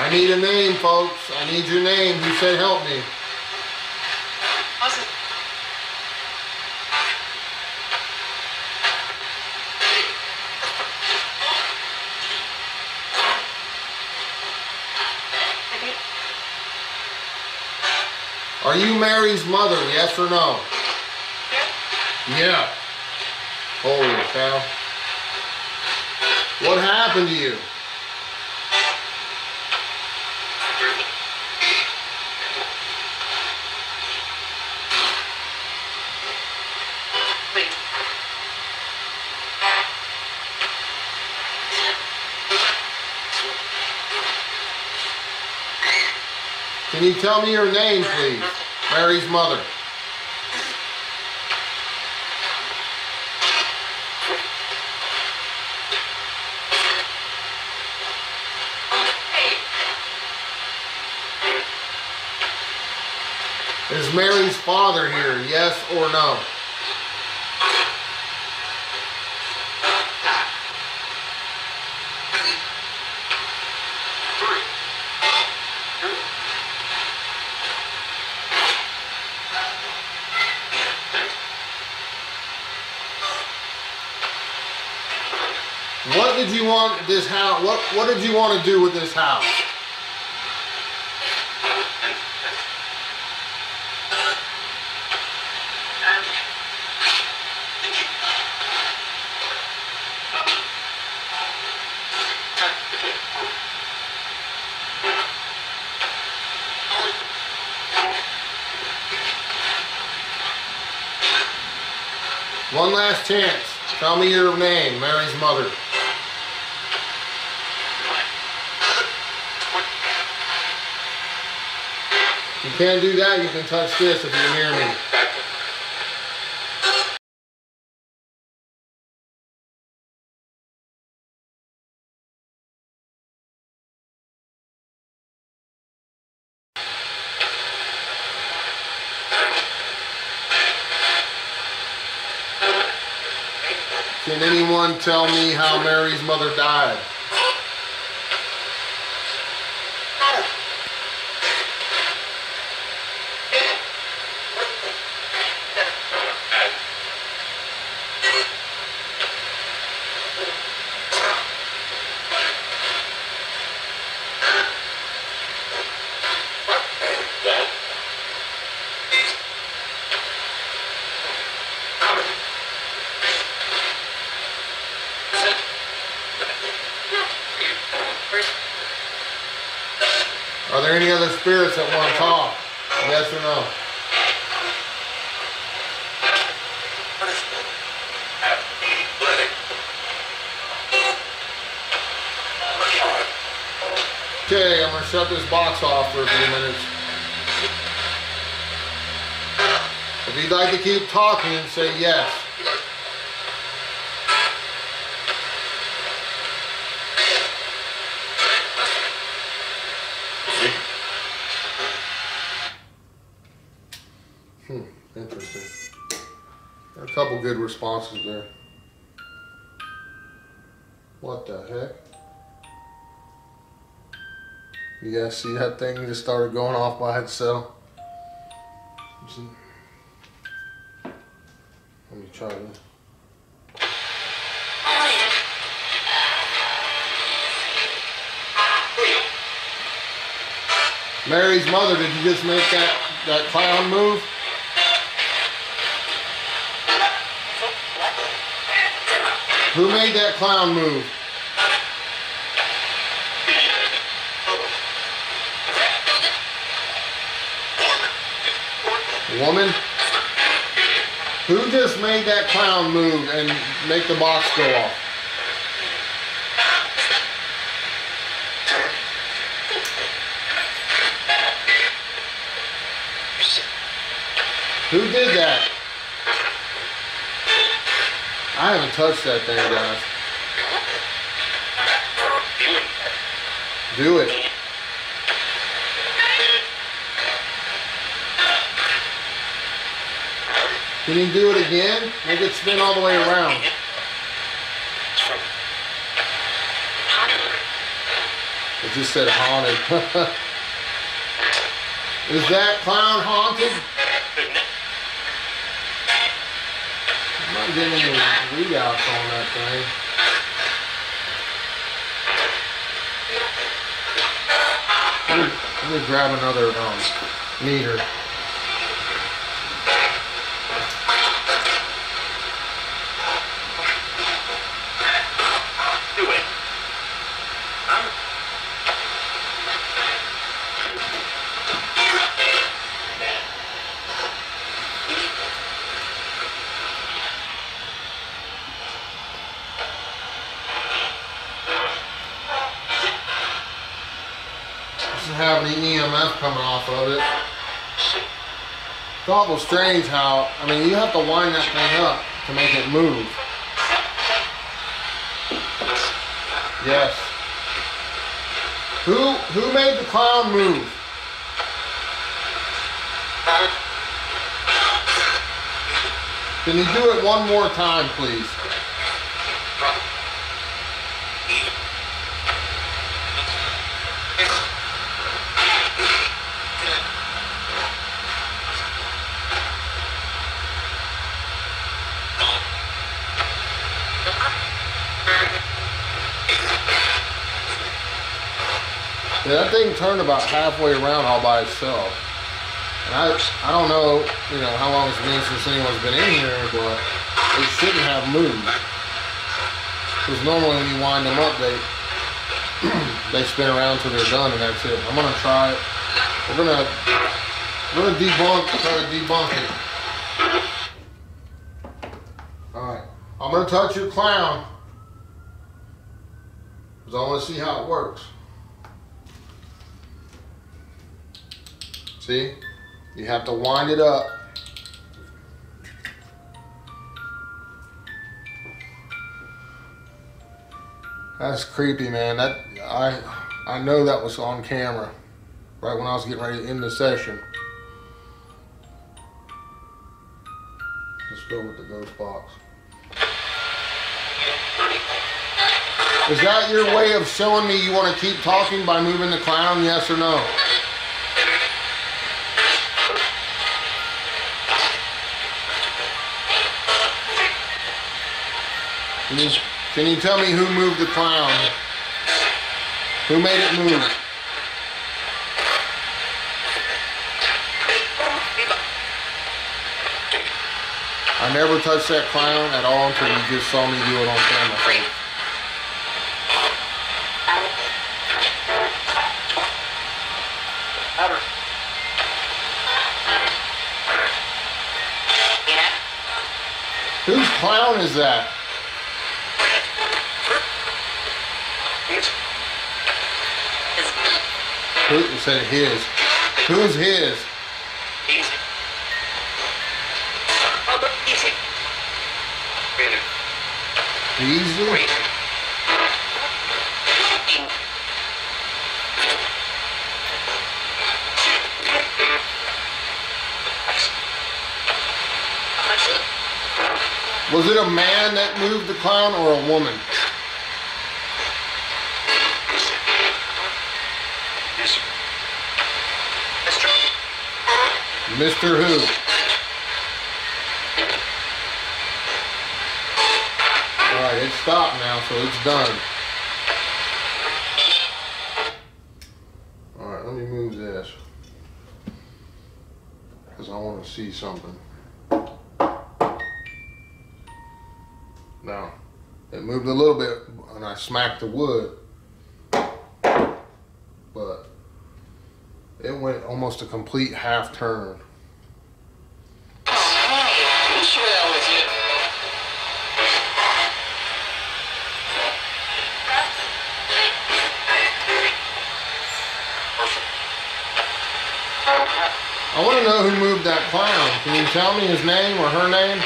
I need a name, folks. I need your name. Who said help me? Are you Mary's mother, yes or no? Yeah. Holy cow. What happened to you? Can you tell me your name, please? Mary's mother. Is Mary's father here, yes or no? What did you want this house? What did you want to do with this house? One last chance. Tell me your name, Mary's mother. If you can't do that, you can touch this if you're near me. Can anyone tell me how Mary's mother died? Are there any other spirits that want to talk? Yes or no? Okay, I'm going to shut this box off for a few minutes. If you'd like to keep talking, say yes. Interesting. There are a couple good responses there. What the heck? You guys see that thing just started going off by itself? Let me try this. Mary's mother, did you just make that clown move? Who made that clown move? Woman? Who just made that clown move and make the box go off? Who did that? I haven't touched that thing, guys. Do it. Can you do it again? Make it spin all the way around. It just said haunted. Is that clown haunted? I'm not getting any readouts on that thing. Let me grab another meter. Have any EMF coming off of it. It's awful strange how, I mean, you have to wind that thing up to make it move. Yes. Who made the clown move? Can you do it one more time, please? Yeah, that thing turned about halfway around all by itself. And I don't know, how long it's been since anyone's been in here, but it shouldn't have moved. Because normally when you wind them up, they spin around till they're done and that's it. I'm gonna try it. We're gonna try to debunk it. Alright. I'm gonna touch your clown. Because I want to see how it works. See? You have to wind it up. That's creepy, man. That I know that was on camera. Right when I was getting ready to end the session. Let's go with the ghost box. Is that your way of showing me you want to keep talking by moving the clown, yes or no? Can you tell me who moved the clown? Who made it move? I never touched that clown at all until you just saw me do it on camera. Whose clown is that? Who said his? Who's his? Beasley? Was it a man that moved the clown or a woman? Mr. Who? Alright, it's stopped now, so it's done. Alright, let me move this. Because I want to see something. Now, it moved a little bit and I smacked the wood. But it went almost a complete half turn. I want to know who moved that clown. Can you tell me his name or her name?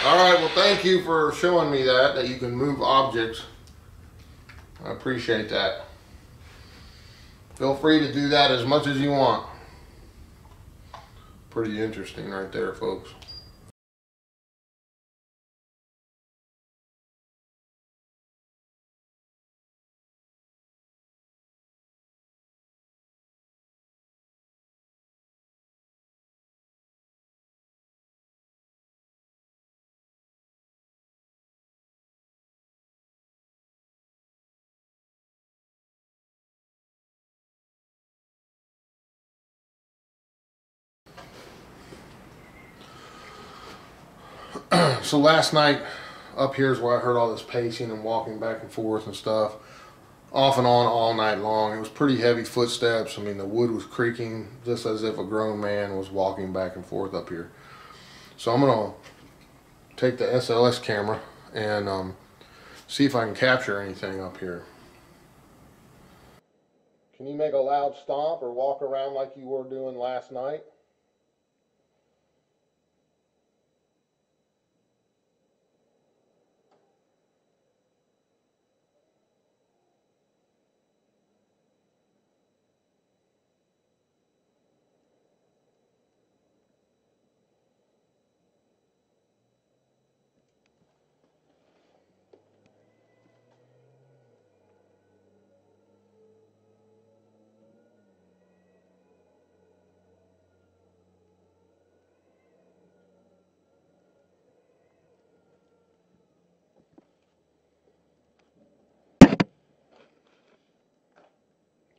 All right, right, well, thank you for showing me that you can move objects. I appreciate that. Feel free to do that as much as you want. Pretty interesting right there, folks. So last night up here is where I heard all this pacing and walking back and forth and stuff, off and on all night long. It was pretty heavy footsteps. I mean, the wood was creaking just as if a grown man was walking back and forth up here. So I'm gonna take the SLS camera and see if I can capture anything up here. Can you make a loud stomp or walk around like you were doing last night?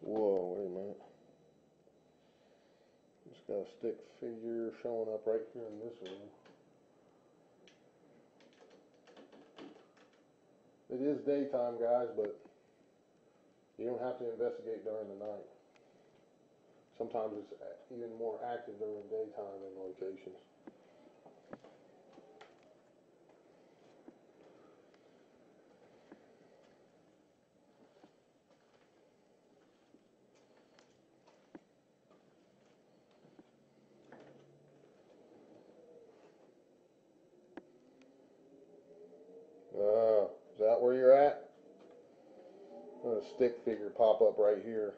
Whoa, wait a minute. Just got a stick figure showing up right here in this room. It is daytime, guys, but you don't have to investigate during the night. Sometimes it's even more active during daytime in locations. Is that where you're at? A stick figure pop up right here.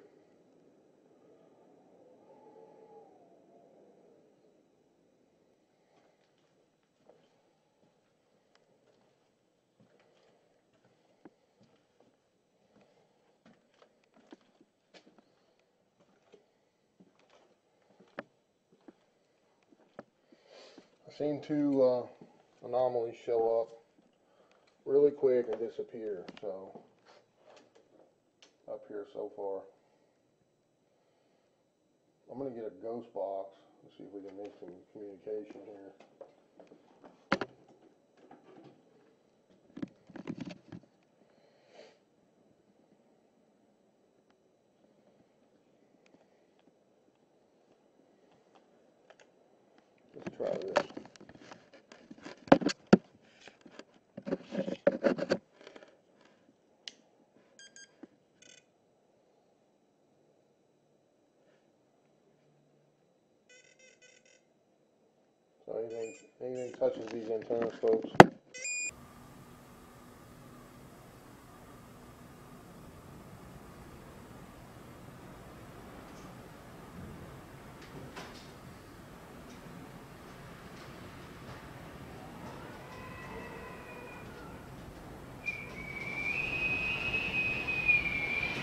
I've seen two anomalies show up really quick and disappear. So up here so far, I'm gonna get a ghost box and see if we can make some communication here. Let's try this. So anything touches these antennas, folks.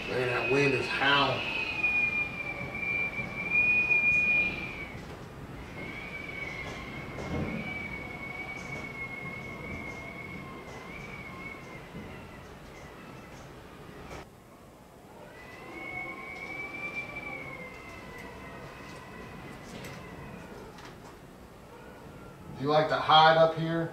Man, that wind is howling. Do you like to hide up here?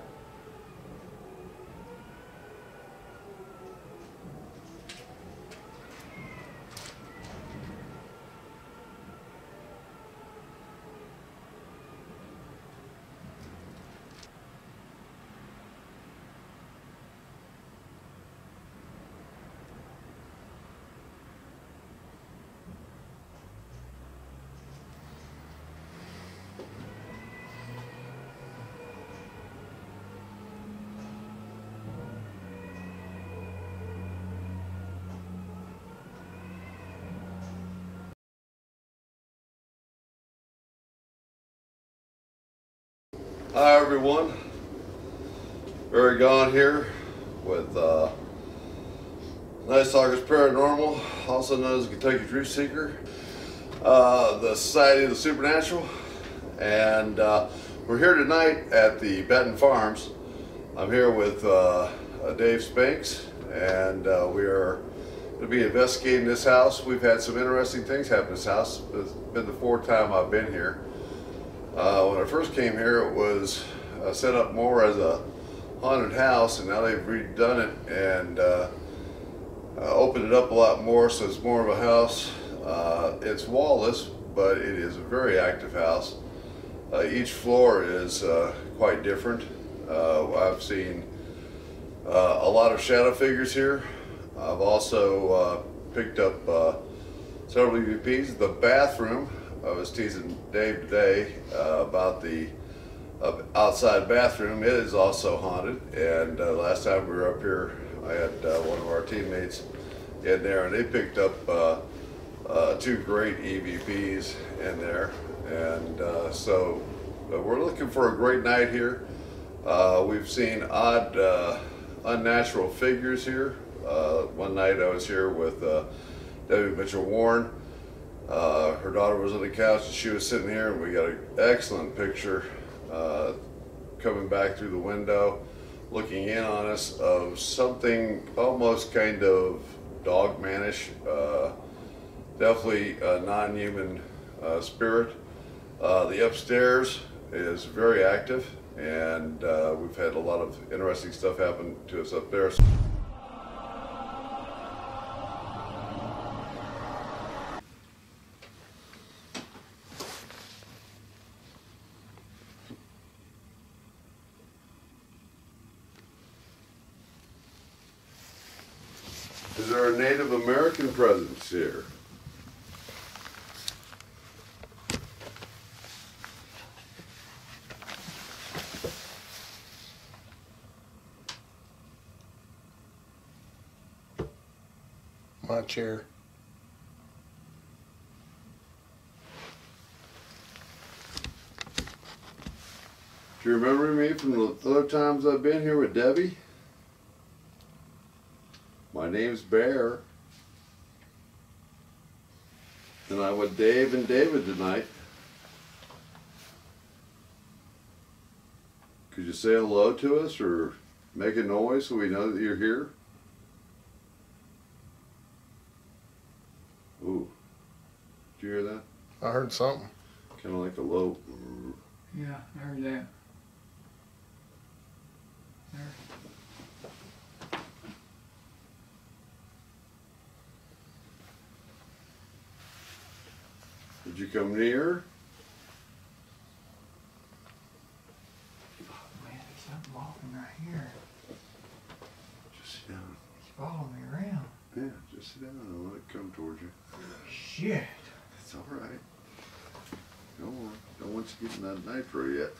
Hi everyone, Barry Gone here with Night Stalkers Paranormal, also known as Kentucky Truth Seeker, the Society of the Supernatural, and we're here tonight at the Benton Farms. I'm here with Dave Spanks, and we are going to be investigating this house. We've had some interesting things happen in this house. It's been the fourth time I've been here. When I first came here, it was set up more as a haunted house, and now they've redone it and opened it up a lot more, so it's more of a house. It's wallless, but it is a very active house. Each floor is quite different. I've seen a lot of shadow figures here. I've also picked up several EVPs. The bathroom, I was teasing Dave today about the outside bathroom. It is also haunted, and last time we were up here, I had one of our teammates in there, and they picked up two great EVPs in there, and so we're looking for a great night here. We've seen odd, unnatural figures here. One night I was here with Debbie Mitchell-Warren. Her daughter was on the couch and she was sitting here, and we got an excellent picture coming back through the window, looking in on us, of something almost kind of dog-manish, definitely a non-human spirit. The upstairs is very active, and we've had a lot of interesting stuff happen to us up there. Is there a Native American presence here? My chair. Do you remember me from the other times I've been here with Debbie? My name's Bear, and I'm with Dave and David tonight. Could you say hello to us or make a noise so we know that you're here? Ooh, did you hear that? I heard something. Kind of like a low. Yeah, I heard that. There. Did you come near? Oh man, there's something walking right here. Just sit down. It's following me around. Yeah, just sit down and let it come towards you. Shit. It's all right. Don't want you getting that nitro yet.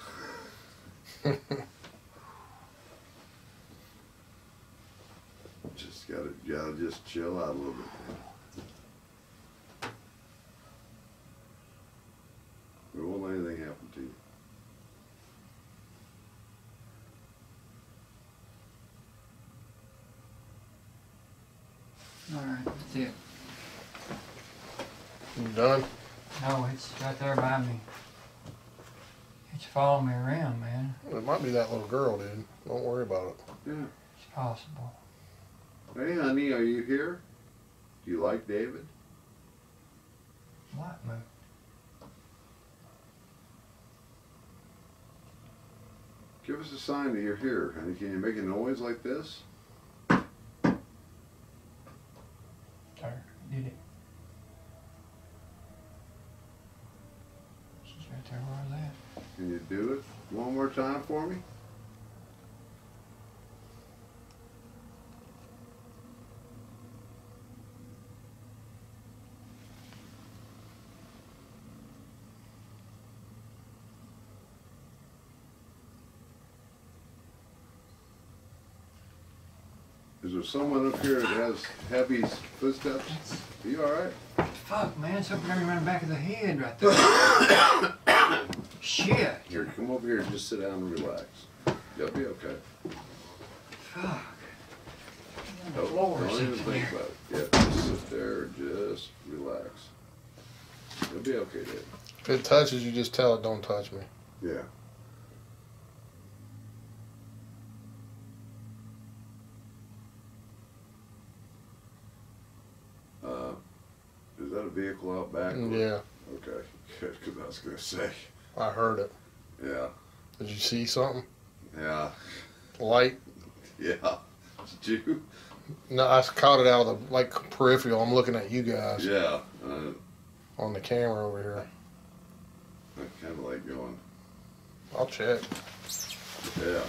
Just gotta just chill out a little bit. We won't let anything happen to you. Alright, that's it. You done? No, it's right there by me. It's following me around, man. It might be that little girl, dude. Don't worry about it. Yeah. It's possible. Hey, honey, are you here? Do you like David? Light moved. Give us a sign that you're here, honey. Can you make a noise like this? There, did it. She's right there where I was at. Can you do it one more time for me? Is there someone up here that has heavy footsteps? Are you alright? Fuck, man, something running around the back of the head right there. Shit. Here, come over over here and just sit down and relax. You'll be okay. Fuck. Don't even think about it. Yeah, just sit there and just relax. You'll be okay, Dave. If it touches you, just tell it don't touch me. Yeah. Is that a vehicle out back? Yeah, Okay, good, because I was going to say. I heard it. Yeah. Did you see something? Yeah. Light? Yeah. Did you? No, I caught it out of the peripheral. I'm looking at you guys Yeah. on the camera over here. I kind of like going. I'll check. Yeah.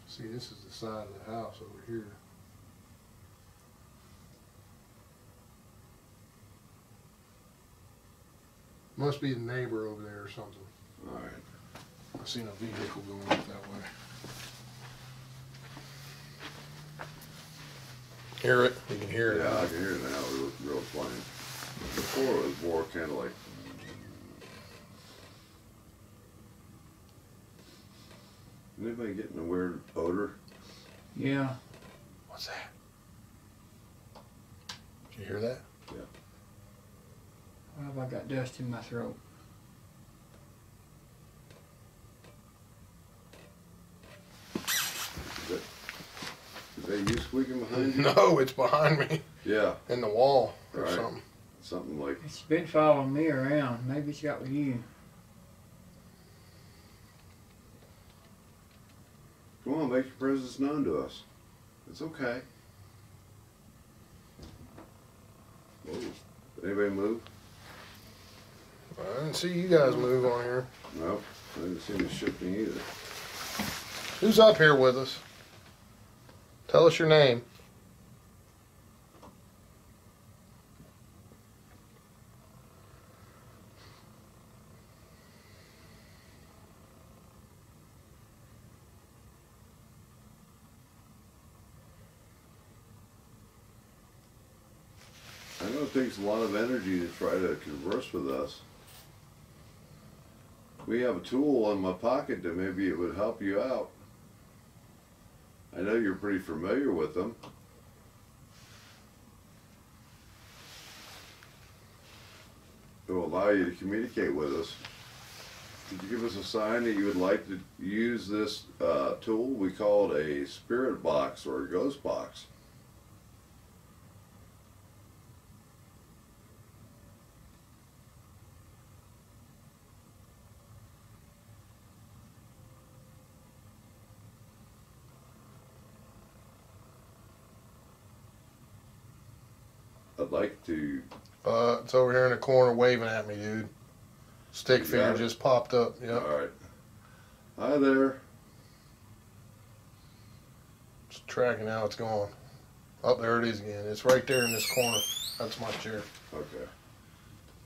See, this is the side of the house over here. Must be the neighbor over there or something. All right. I seen a vehicle going up that way. Hear it? You can hear it. Yeah, I can hear it now. It was real plain. Before it was more kind of like. Anybody getting a weird odor? Yeah. What's that? Did you hear that? Why have I got dust in my throat? Is that you squeaking behind you? No, it's behind me Yeah. in the wall or Right. something. Something like. It's been following me around. Maybe it's got with you. Come on, make your presence known to us. It's okay. Whoa. Did anybody move? I didn't see you guys move on here. Nope. I didn't see any shifting either. Who's up here with us? Tell us your name. I know it takes a lot of energy to try to converse with us. We have a tool in my pocket that maybe it would help you out. I know you're pretty familiar with them. It will allow you to communicate with us. Could you give us a sign that you would like to use this tool? We call it a spirit box or a ghost box. I'd like to. It's over here in the corner waving at me, dude. Stick You figure got it? just popped up. Yep. All right. Hi there. Just tracking how it's going. Oh, there it is again. It's right there in this corner. That's my chair. Okay.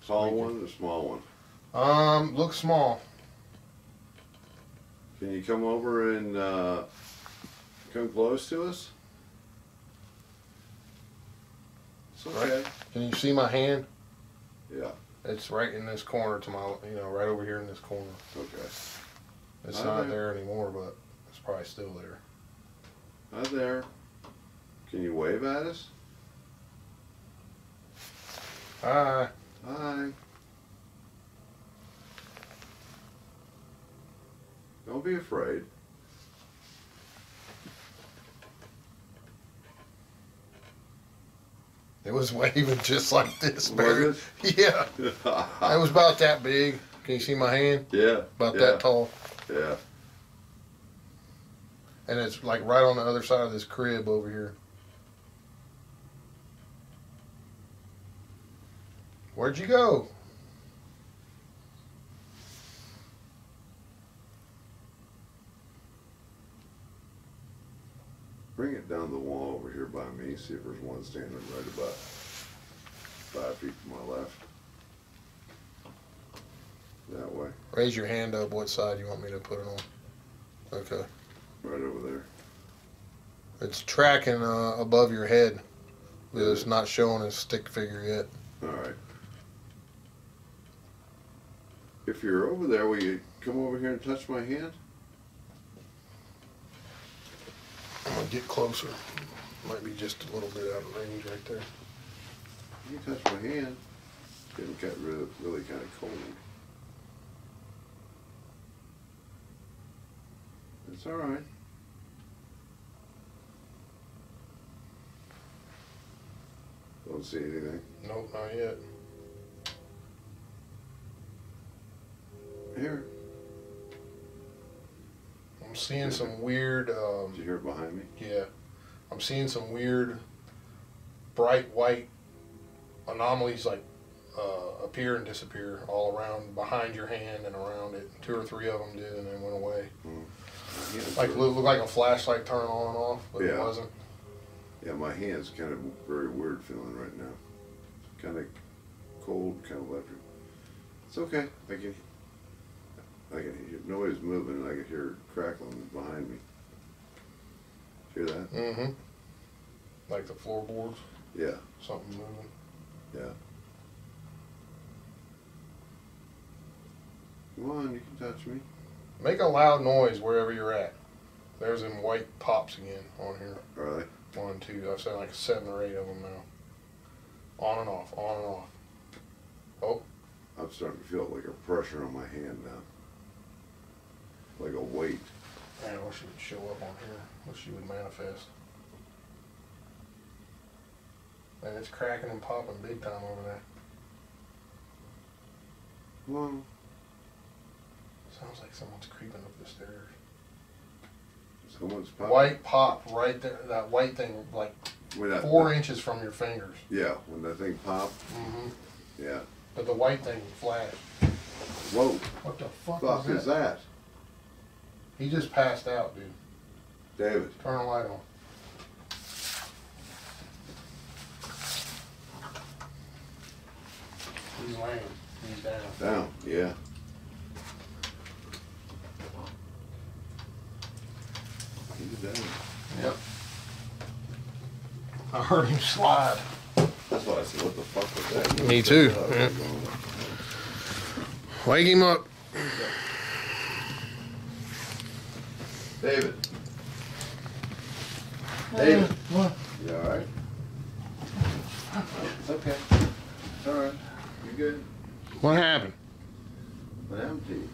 Tall one or small one? Looks small. Can you come over and come close to us? It's okay. Can you see my hand? Yeah. It's right in this corner to my, right over here in this corner. Okay. It's Hi not there. there anymore, but it's probably still there. Hi there. Can you wave at us? Hi. Hi. Don't be afraid. It was waving just like this, Was Barry. Yeah. It was about that big. Can you see my hand? Yeah. About yeah, that tall. Yeah. And it's like right on the other side of this crib over here. Where'd you go? Bring it down the wall over here by me. See if there's one standing right about 5 feet to my left. That way. Raise your hand up what side you want me to put it on. Okay. Right over there. It's tracking above your head, but it's not showing a stick figure yet. All right. If you're over there, will you come over here and touch my hand? I'm gonna get closer. Might be just a little bit out of range right there. You can touch my hand. It's getting really kind of cold. It's all right. Don't see anything. Nope, not yet. Here. I'm seeing some weird. Did you hear it behind me? Yeah, I'm seeing some weird, bright white anomalies like appear and disappear all around behind your hand and around it. 2 or 3 of them did, and then went away. Like looked like a flashlight turn on and off, but it wasn't. Yeah, my hand's kind of very weird feeling right now. Kind of cold, kind of electric. It's okay. I can if nobody's moving, I can hear crackling behind me. Hear that? Mm-hmm. Like the floorboards? Yeah. Something moving. Yeah. Come on, you can touch me. Make a loud noise wherever you're at. There's them white pops again on here. Are they? 1, 2. I've seen like 7 or 8 of them now. On and off, on and off. Oh. I'm starting to feel like a pressure on my hand now. Like a weight. Man, I wish it would show up on here. Wish you would manifest. Man, it's cracking and popping big time over there. Well, sounds like someone's creeping up the stairs. Someone's popping. White pop right there. That white thing, like 4 inches from your fingers. Yeah, when that thing popped. Mm-hmm. Yeah. But the white thing flashed. Whoa. What the fuck is that? He just passed out, dude. David. Turn the light on. He's laying. He's down. Down, yeah. He's down. Yep. I heard him slide. That's why I said, what the fuck was that? Me too. Yeah. Wake him up. David. David. What? You alright? It's okay. It's alright. You good? What happened? What happened to you?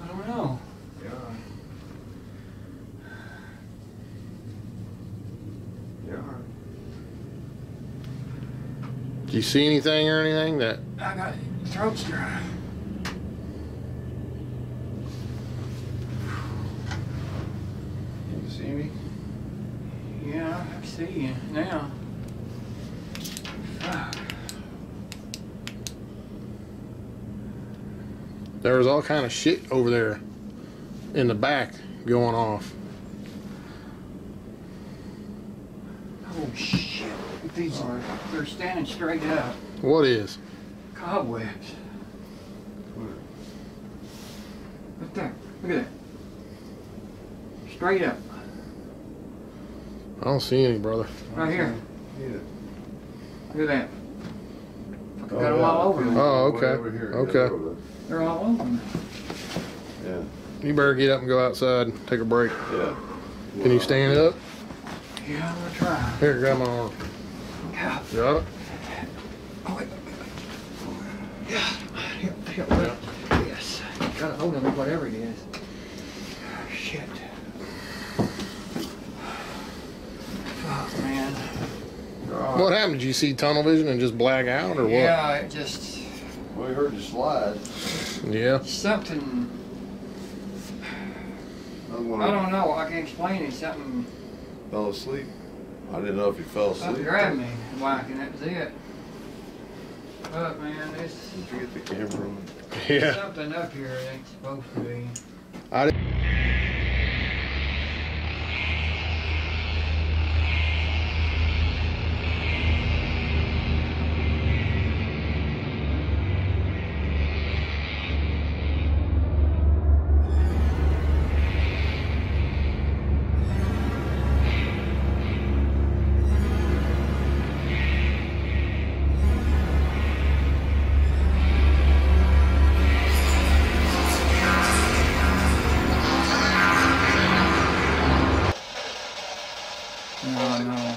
I don't know. You alright? You alright? Did you see anything or anything that? I got throat's dry. Can you see me? Yeah, I see you now. Fuck. There was all kind of shit over there in the back going off. Oh shit. These are, they're standing straight up. What is? Cobwebs. Right there. Look at that. Straight up. I don't see any, brother. Right here. Yeah. Look at that. Fucking got them all over me. Oh, okay. Over here. Okay. Yeah, over They're all over me. there. You better get up and go outside and take a break. Yeah. Can you stand up? Yeah, I'm gonna try. Here, grab my arm. Yeah. Got it? Oh, wait. Yeah. Here. Yes. Got a hold of it, whatever it is. Shit. Fuck, man. What happened? Did you see tunnel vision and just black out, or what? Yeah, it just... We heard you slide. Yeah. Something... I don't know. I can't explain it. Something... Fell asleep. I didn't know if you fell asleep. Something grabbed me. Whack, and that was it. But, man, it's... Did you get the camera on? Yeah. Something up here that ain't supposed to be. I didn't. No.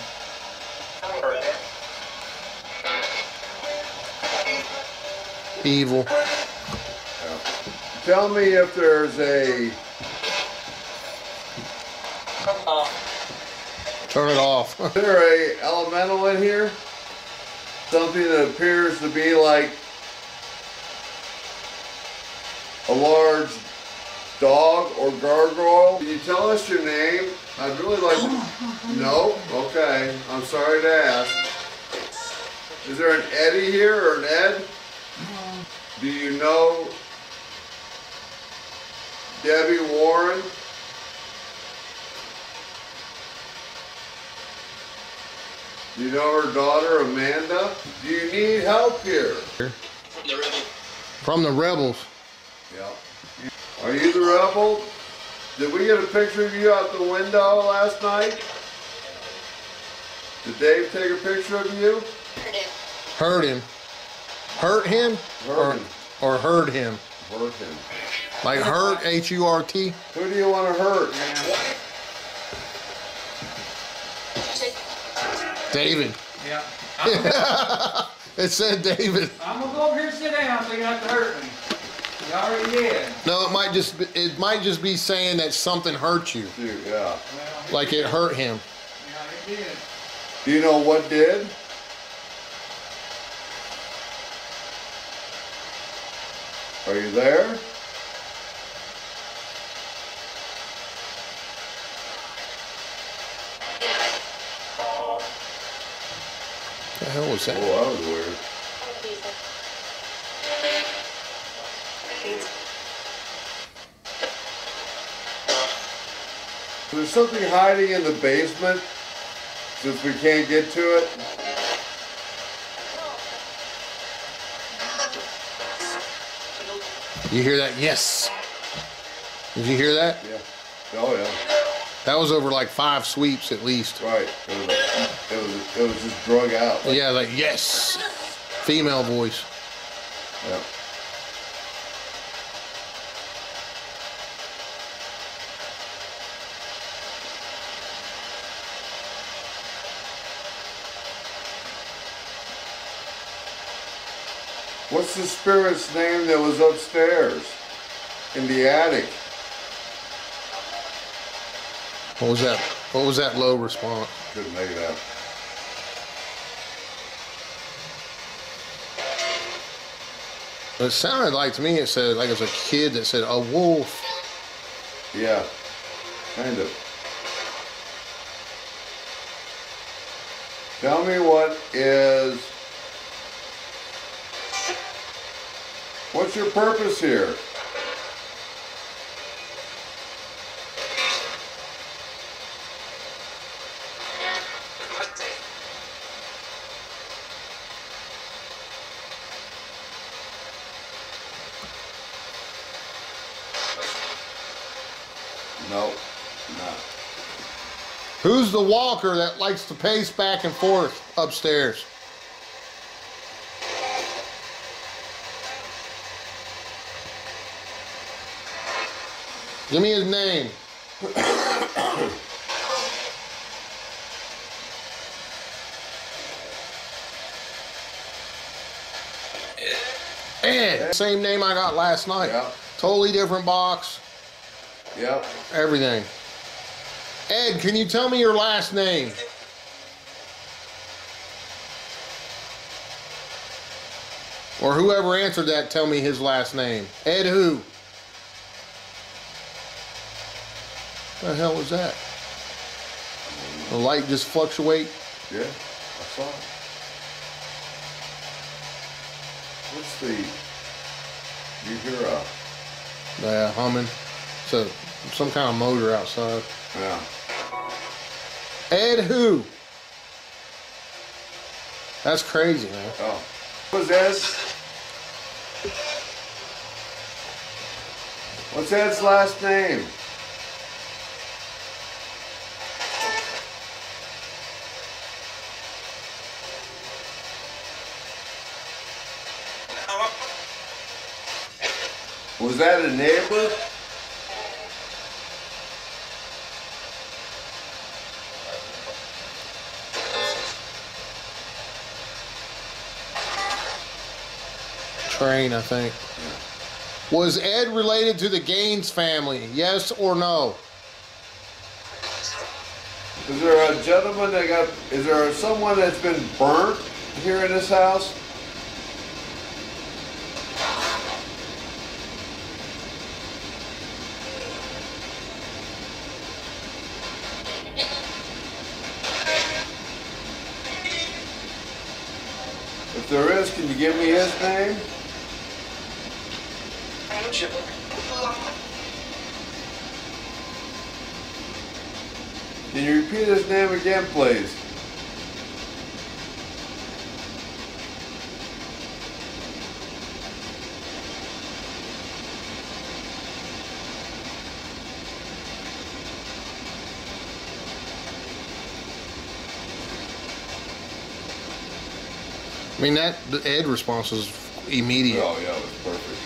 Evil. Tell me if there's a... Turn it off. Is there a elemental in here? Something that appears to be like a large dog or gargoyle? Can you tell us your name? I'd really like to... No? Okay. I'm sorry to ask. Is there an Eddie here or an Ed? Do you know Debbie Warren? Do you know her daughter Amanda? Do you need help here? From the rebels. Yep. Are you the rebel? Did we get a picture of you out the window last night? Did Dave take a picture of you? Heard him. Hurt him? Heard him. Or heard him? Hurt him. Like hurt, H-U-R-T? Who do you want to hurt? David. Yeah. It said David. I'm gonna go over here and sit down so you don't have to hurt me. You already did. No, it might just be saying that something hurt you. Dude, yeah. Well, Like it hurt him. yeah, it did. Do you know what did? Are you there? What the hell was Oh, that? that was weird. There's something hiding in the basement since we can't get to it. You hear that? Yes. Did you hear that? Yeah. Oh yeah. That was over like 5 sweeps at least. Right. It was just drug out. Yeah, like yes. Female voice. Yeah. What's the spirit's name that was upstairs in the attic? What was that? What was that low response? Couldn't make it out. It sounded like to me it said like it was a kid that said a wolf. Yeah, kind of. Tell me what's your purpose here? No, not. Who's the walker that likes to pace back and forth upstairs? Give me his name. Ed. Same name I got last night. Yeah. Totally different box. Yep. Everything. Ed, can you tell me your last name? Or whoever answered that, tell me his last name. Ed who? What the hell was that? The light just fluctuate? Yeah, I saw it. What's the... You hear a... Yeah, humming. So some kind of motor outside. Yeah. Ed who? That's crazy, man. Oh. What's Ed's? What's Ed's last name? Was that a neighbor? train, I think. Was Ed related to the Gaines family? Yes or no? Is there a gentleman that got, is there someone that's been burnt here in this house? If there is, can you give me his name? Can you repeat his name again, please? I mean, the Ed response was immediate. Oh yeah, it was perfect.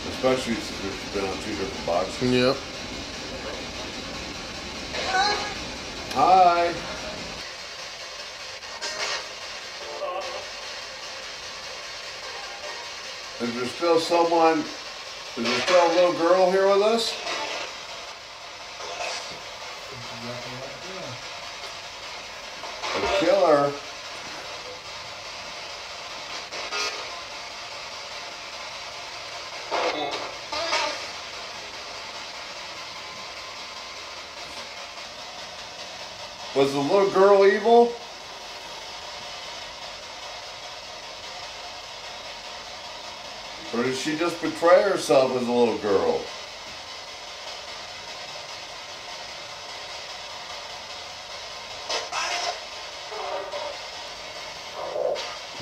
Especially since it's been on 2 different boxes. Yep. Hi. Is there still someone, is there still a little girl here with us? The killer. Was the little girl evil? Or did she just betray herself as a little girl?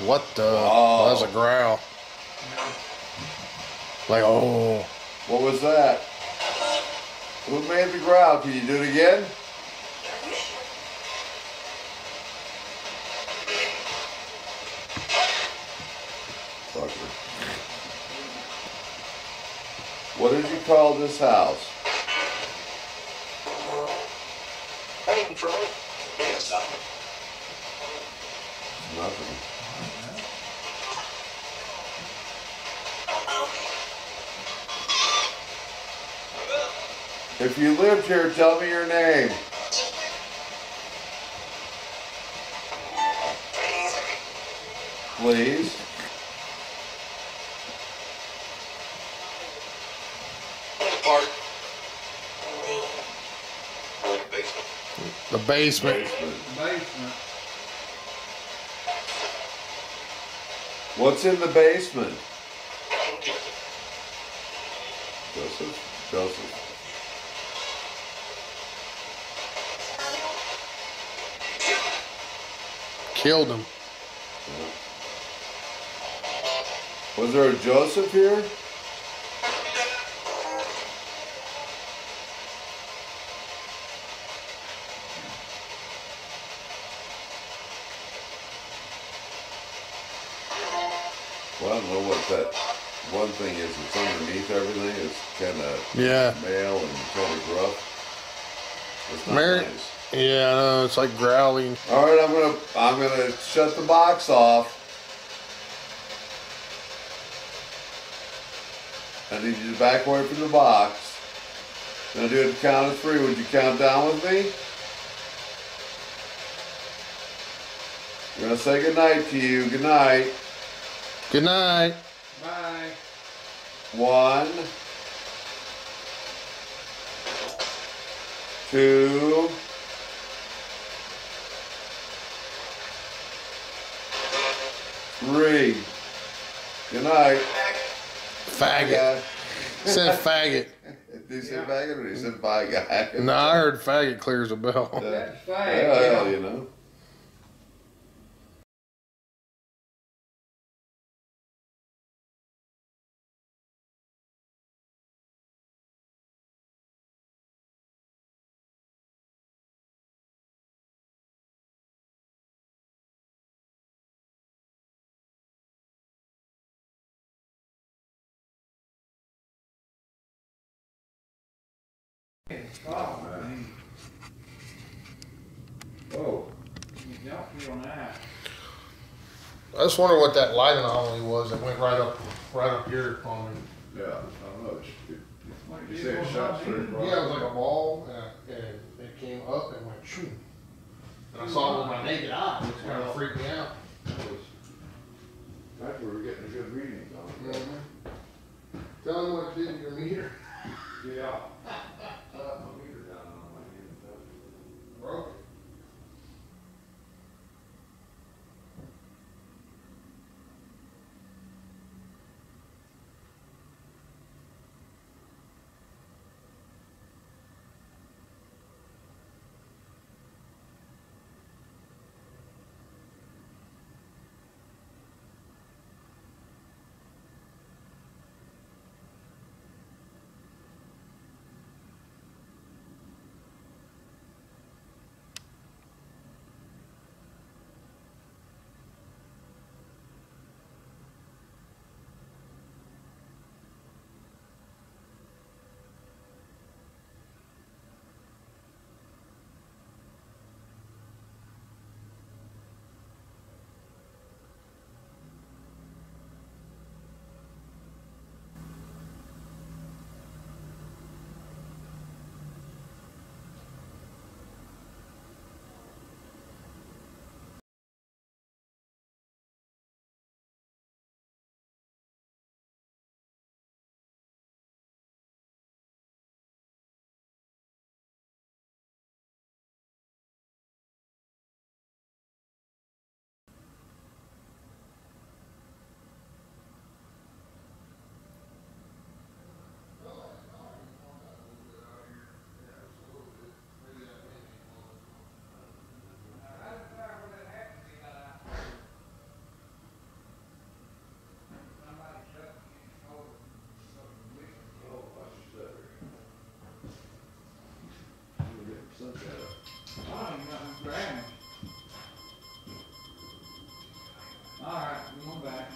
What the? Wow. That was a growl. Like, oh. What was that? Who made the growl? Can you do it again? Fucker. What did you call this house? Nothing. If you lived here, tell me your name. Please. The basement. What's in the basement? Joseph? Joseph. Killed him. Was there a Joseph here? Well, I don't know what that one thing is that's underneath everything. It's kind of male and kind of gruff. It's not nice. Yeah, I know, it's like growling. All right, I'm gonna shut the box off. I need you to back away from the box. I'm gonna do it at the count of 3. Would you count down with me? I'm gonna say good night to you. Good night. Good night. Bye. 1, 2, 3. Good night. Faggot. Said faggot. Did he say faggot or did he say bye guy? No, I heard faggot clears a bell. That's faggot. Well, you know. Oh, man. Whoa. You got me on that. I just wonder what that light anomaly was that went right up here on me. Yeah, I don't know. You say it shot straight across? Yeah, it was like a ball, and it came up and went shoo. And I saw it with my naked eye. It kind of freaked me out. That's where we're getting a good reading on it. Mm-hmm. Tell them what it did to your meter. Yeah. I left my meter down on my hand. Broke it. Alright, we're going back.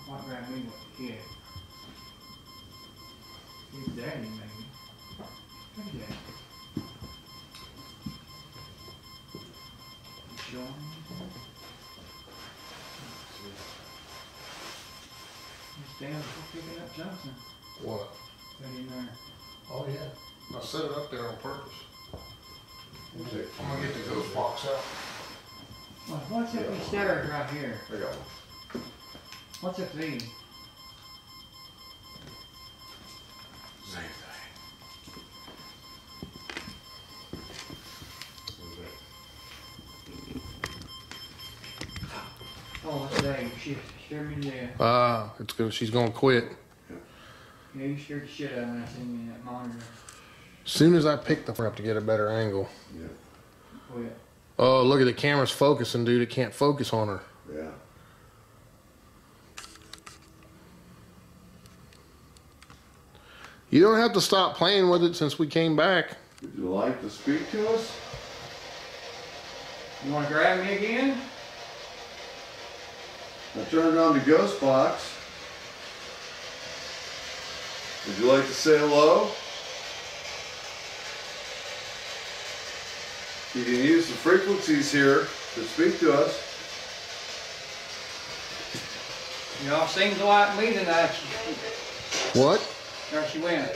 What grabbed me with the kid? His daddy, maybe. His daddy. You showing him? His dad was picking up Johnson. What? That in there. Oh yeah. I set it up there on purpose. I'm gonna get the ghost box out. What's up these stairs right here? I got one. What's up these? Same thing. Oh, what's that? She scared me to death. It's good. She's gonna quit. Yeah, you scared the shit out of me when I seen me in that monitor. As soon as I picked the up to get a better angle. Yeah. Quit. Oh, look at the camera's focusing, dude. It can't focus on her. Yeah. You don't have to stop playing with it since we came back. Would you like to speak to us? You want to grab me again? I turned on the ghost box. Would you like to say hello? You can use the frequencies here to speak to us. Y'all seems like me tonight. What? There she went.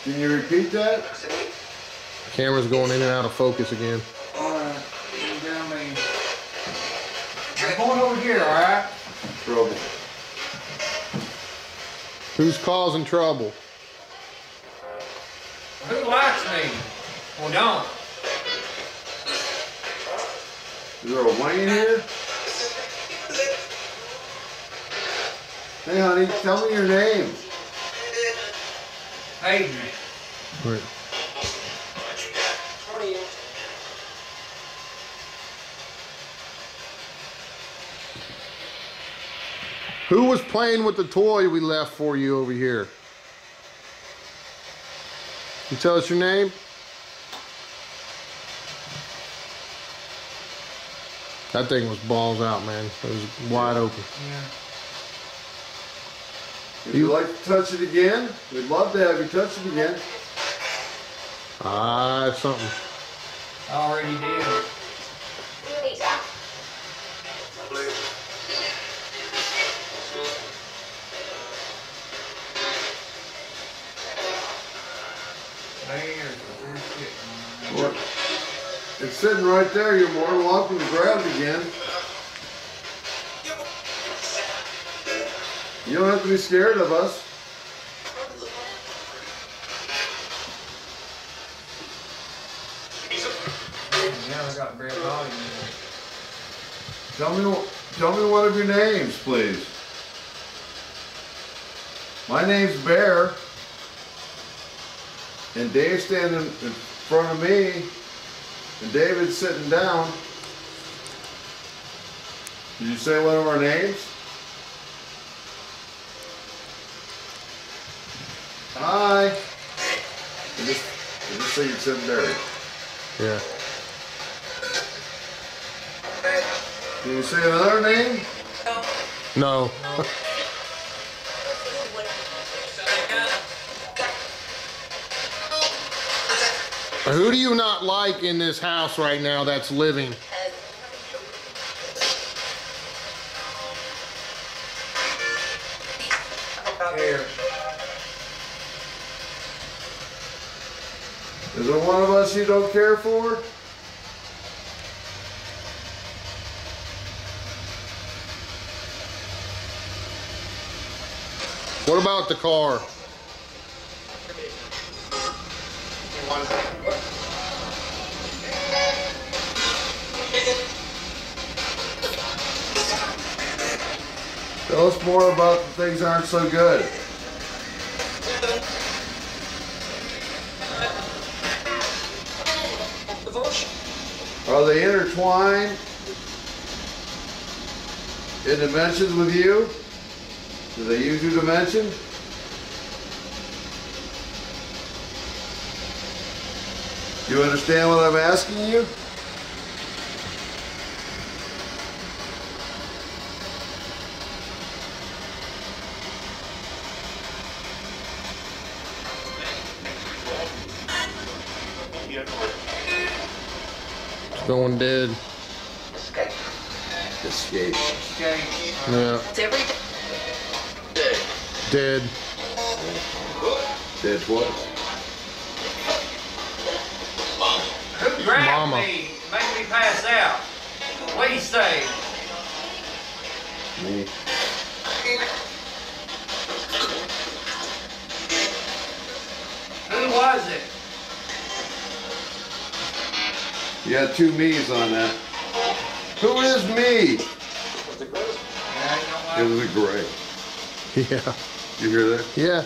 Can you repeat that? Camera's going in and out of focus again. Alright, you down me. I'm going over here, alright? Trouble. Who's causing trouble? Who likes me? Or don't? Is there a Wayne here? Hey honey, tell me your name. Aiden. Right. Who was playing with the toy we left for you over here? You tell us your name? That thing was balls out, man. It was wide open. Yeah. Would you like to touch it again? We'd love to have you touch it again. Ah, something. I already did. What? It's sitting right there. You're more than welcome to grab it again. You don't have to be scared of us. Yeah, I got Bear Body in there. Tell me one of your names, please. My name's Bear. And Dave's standing in front of me. And David's sitting down. Did you say one of our names? Hi. And just so you're sitting there. Yeah. Can you say another name? No. Who do you not like in this house right now that's living? Here. Is there one of us you don't care for? What about the car? Tell us more about the things that aren't so good. Are they intertwined in dimensions with you? Do they use your dimension? You understand what I'm asking you? It's going dead. Escape. Escape. Yeah. It's every day. Dead. Dead what? Who grabbed Mama. me? Made me pass out. Please say. Me. Who was it? You had two me's on that. Who is me? Yeah, you know what? It was a gray. Yeah. You hear that? Yeah.